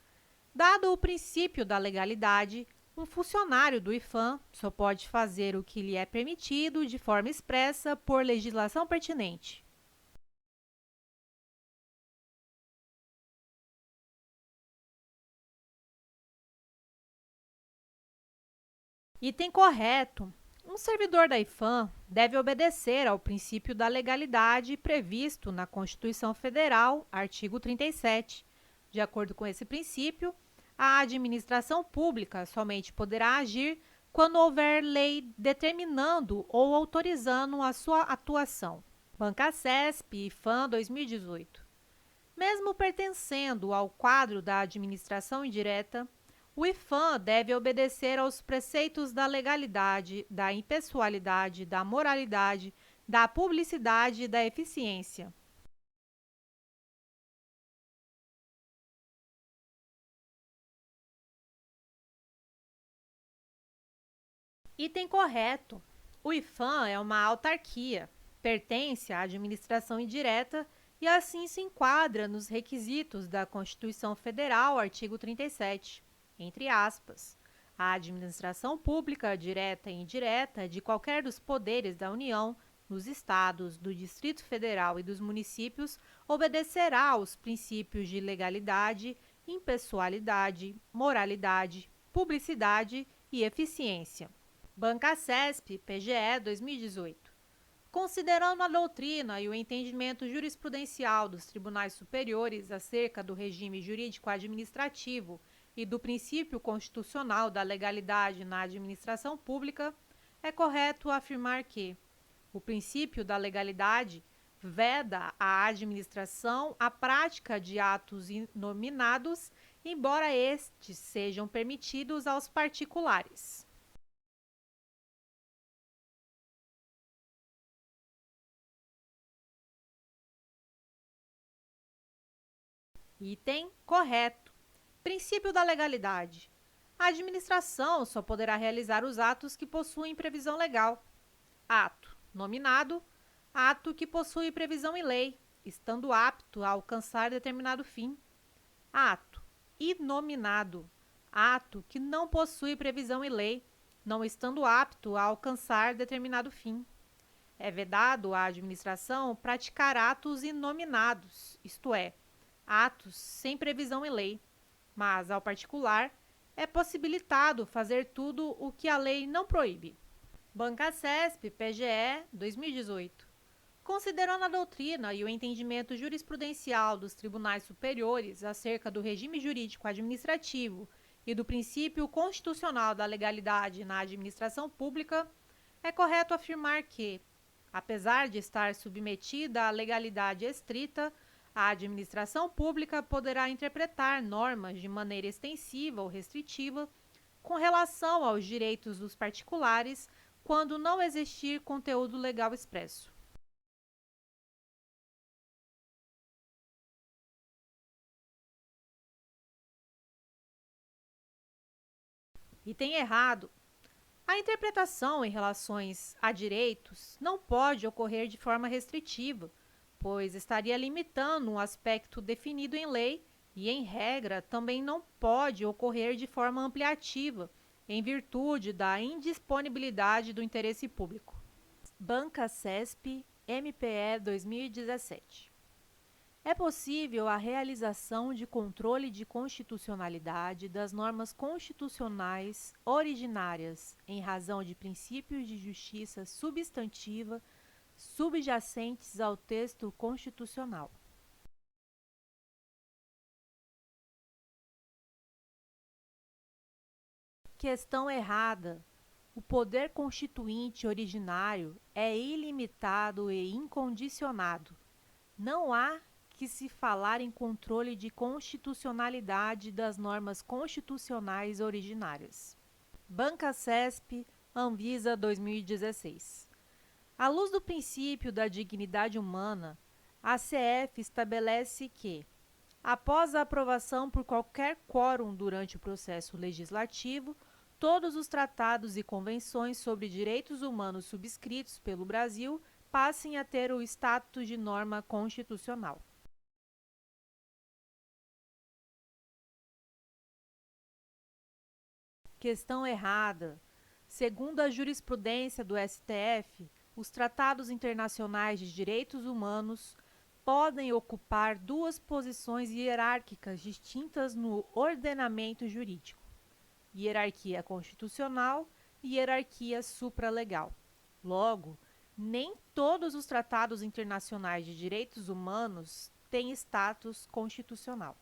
Dado o princípio da legalidade, um funcionário do IFAM só pode fazer o que lhe é permitido de forma expressa por legislação pertinente. Item correto. Um servidor da IFAM deve obedecer ao princípio da legalidade previsto na Constituição Federal, artigo 37. De acordo com esse princípio, a administração pública somente poderá agir quando houver lei determinando ou autorizando a sua atuação. Bancasesp, IFAM 2018. Mesmo pertencendo ao quadro da administração indireta, o IFAM deve obedecer aos preceitos da legalidade, da impessoalidade, da moralidade, da publicidade e da eficiência. Item correto. O IFAM é uma autarquia, pertence à administração indireta e assim se enquadra nos requisitos da Constituição Federal, artigo 37. Entre aspas, a administração pública, direta e indireta, de qualquer dos poderes da União, nos estados, do Distrito Federal e dos municípios, obedecerá aos princípios de legalidade, impessoalidade, moralidade, publicidade e eficiência. Bancasesp, PGE 2018. Considerando a doutrina e o entendimento jurisprudencial dos tribunais superiores acerca do regime jurídico-administrativo e do princípio constitucional da legalidade na administração pública, é correto afirmar que o princípio da legalidade veda à administração a prática de atos inominados, embora estes sejam permitidos aos particulares. Item correto. Princípio da legalidade. A administração só poderá realizar os atos que possuem previsão legal. Ato nominado, ato que possui previsão em lei, estando apto a alcançar determinado fim. Ato inominado, ato que não possui previsão em lei, não estando apto a alcançar determinado fim. É vedado à administração praticar atos inominados, isto é, atos sem previsão em lei, mas, ao particular, é possibilitado fazer tudo o que a lei não proíbe. Bancasesp, PGE, 2018. Considerando a doutrina e o entendimento jurisprudencial dos tribunais superiores acerca do regime jurídico administrativo e do princípio constitucional da legalidade na administração pública, é correto afirmar que, apesar de estar submetida à legalidade estrita, a administração pública poderá interpretar normas de maneira extensiva ou restritiva com relação aos direitos dos particulares quando não existir conteúdo legal expresso. Item errado. A interpretação em relações a direitos não pode ocorrer de forma restritiva, pois estaria limitando um aspecto definido em lei e, em regra, também não pode ocorrer de forma ampliativa, em virtude da indisponibilidade do interesse público. Banca CESP, MPE 2017. É possível a realização de controle de constitucionalidade das normas constitucionais originárias em razão de princípios de justiça substantiva subjacentes ao texto constitucional. Questão errada. O poder constituinte originário é ilimitado e incondicionado. Não há que se falar em controle de constitucionalidade das normas constitucionais originárias. Banca CESP, Anvisa 2016. À luz do princípio da dignidade humana, a CF estabelece que, após a aprovação por qualquer quórum durante o processo legislativo, todos os tratados e convenções sobre direitos humanos subscritos pelo Brasil passem a ter o status de norma constitucional. Questão errada. Segundo a jurisprudência do STF, os tratados internacionais de direitos humanos podem ocupar duas posições hierárquicas distintas no ordenamento jurídico: hierarquia constitucional e hierarquia supralegal. Logo, nem todos os tratados internacionais de direitos humanos têm status constitucional.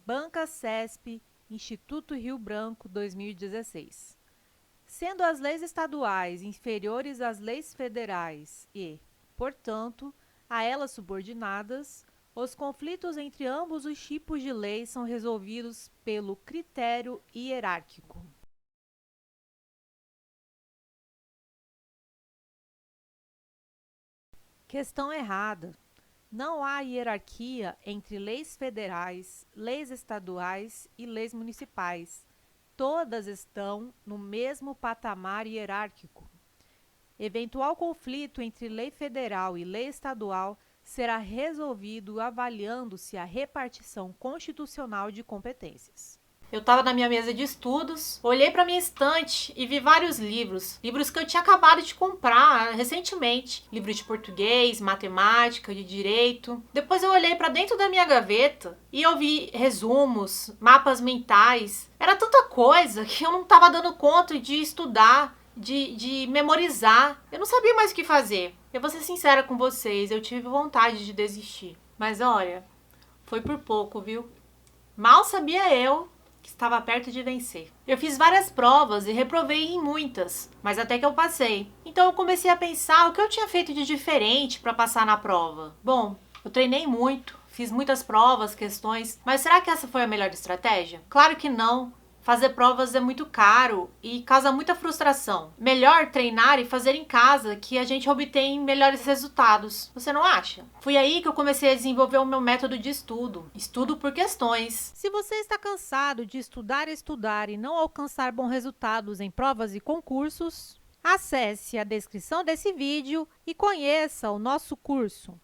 Banca CESP, Instituto Rio Branco, 2016. Sendo as leis estaduais inferiores às leis federais e, portanto, a elas subordinadas, os conflitos entre ambos os tipos de leis são resolvidos pelo critério hierárquico. Questão errada. Não há hierarquia entre leis federais, leis estaduais e leis municipais. Todas estão no mesmo patamar hierárquico. Eventual conflito entre lei federal e lei estadual será resolvido avaliando-se a repartição constitucional de competências. Eu estava na minha mesa de estudos, olhei para minha estante e vi vários livros que eu tinha acabado de comprar recentemente. Livros de português, matemática, de direito. Depois eu olhei para dentro da minha gaveta e eu vi resumos, mapas mentais. Era tanta coisa que eu não estava dando conta de estudar, de memorizar. Eu não sabia mais o que fazer. Eu vou ser sincera com vocês, eu tive vontade de desistir. Mas olha, foi por pouco, viu? Mal sabia eu que estava perto de vencer. Eu fiz várias provas e reprovei em muitas, mas até que eu passei. Então eu comecei a pensar o que eu tinha feito de diferente para passar na prova. Bom, eu treinei muito, fiz muitas provas, questões, mas será que essa foi a melhor estratégia? Claro que não. Fazer provas é muito caro e causa muita frustração. Melhor treinar e fazer em casa, que a gente obtém melhores resultados. Você não acha? Foi aí que eu comecei a desenvolver o meu método de estudo. Estudo por questões. Se você está cansado de estudar e não alcançar bons resultados em provas e concursos, acesse a descrição desse vídeo e conheça o nosso curso.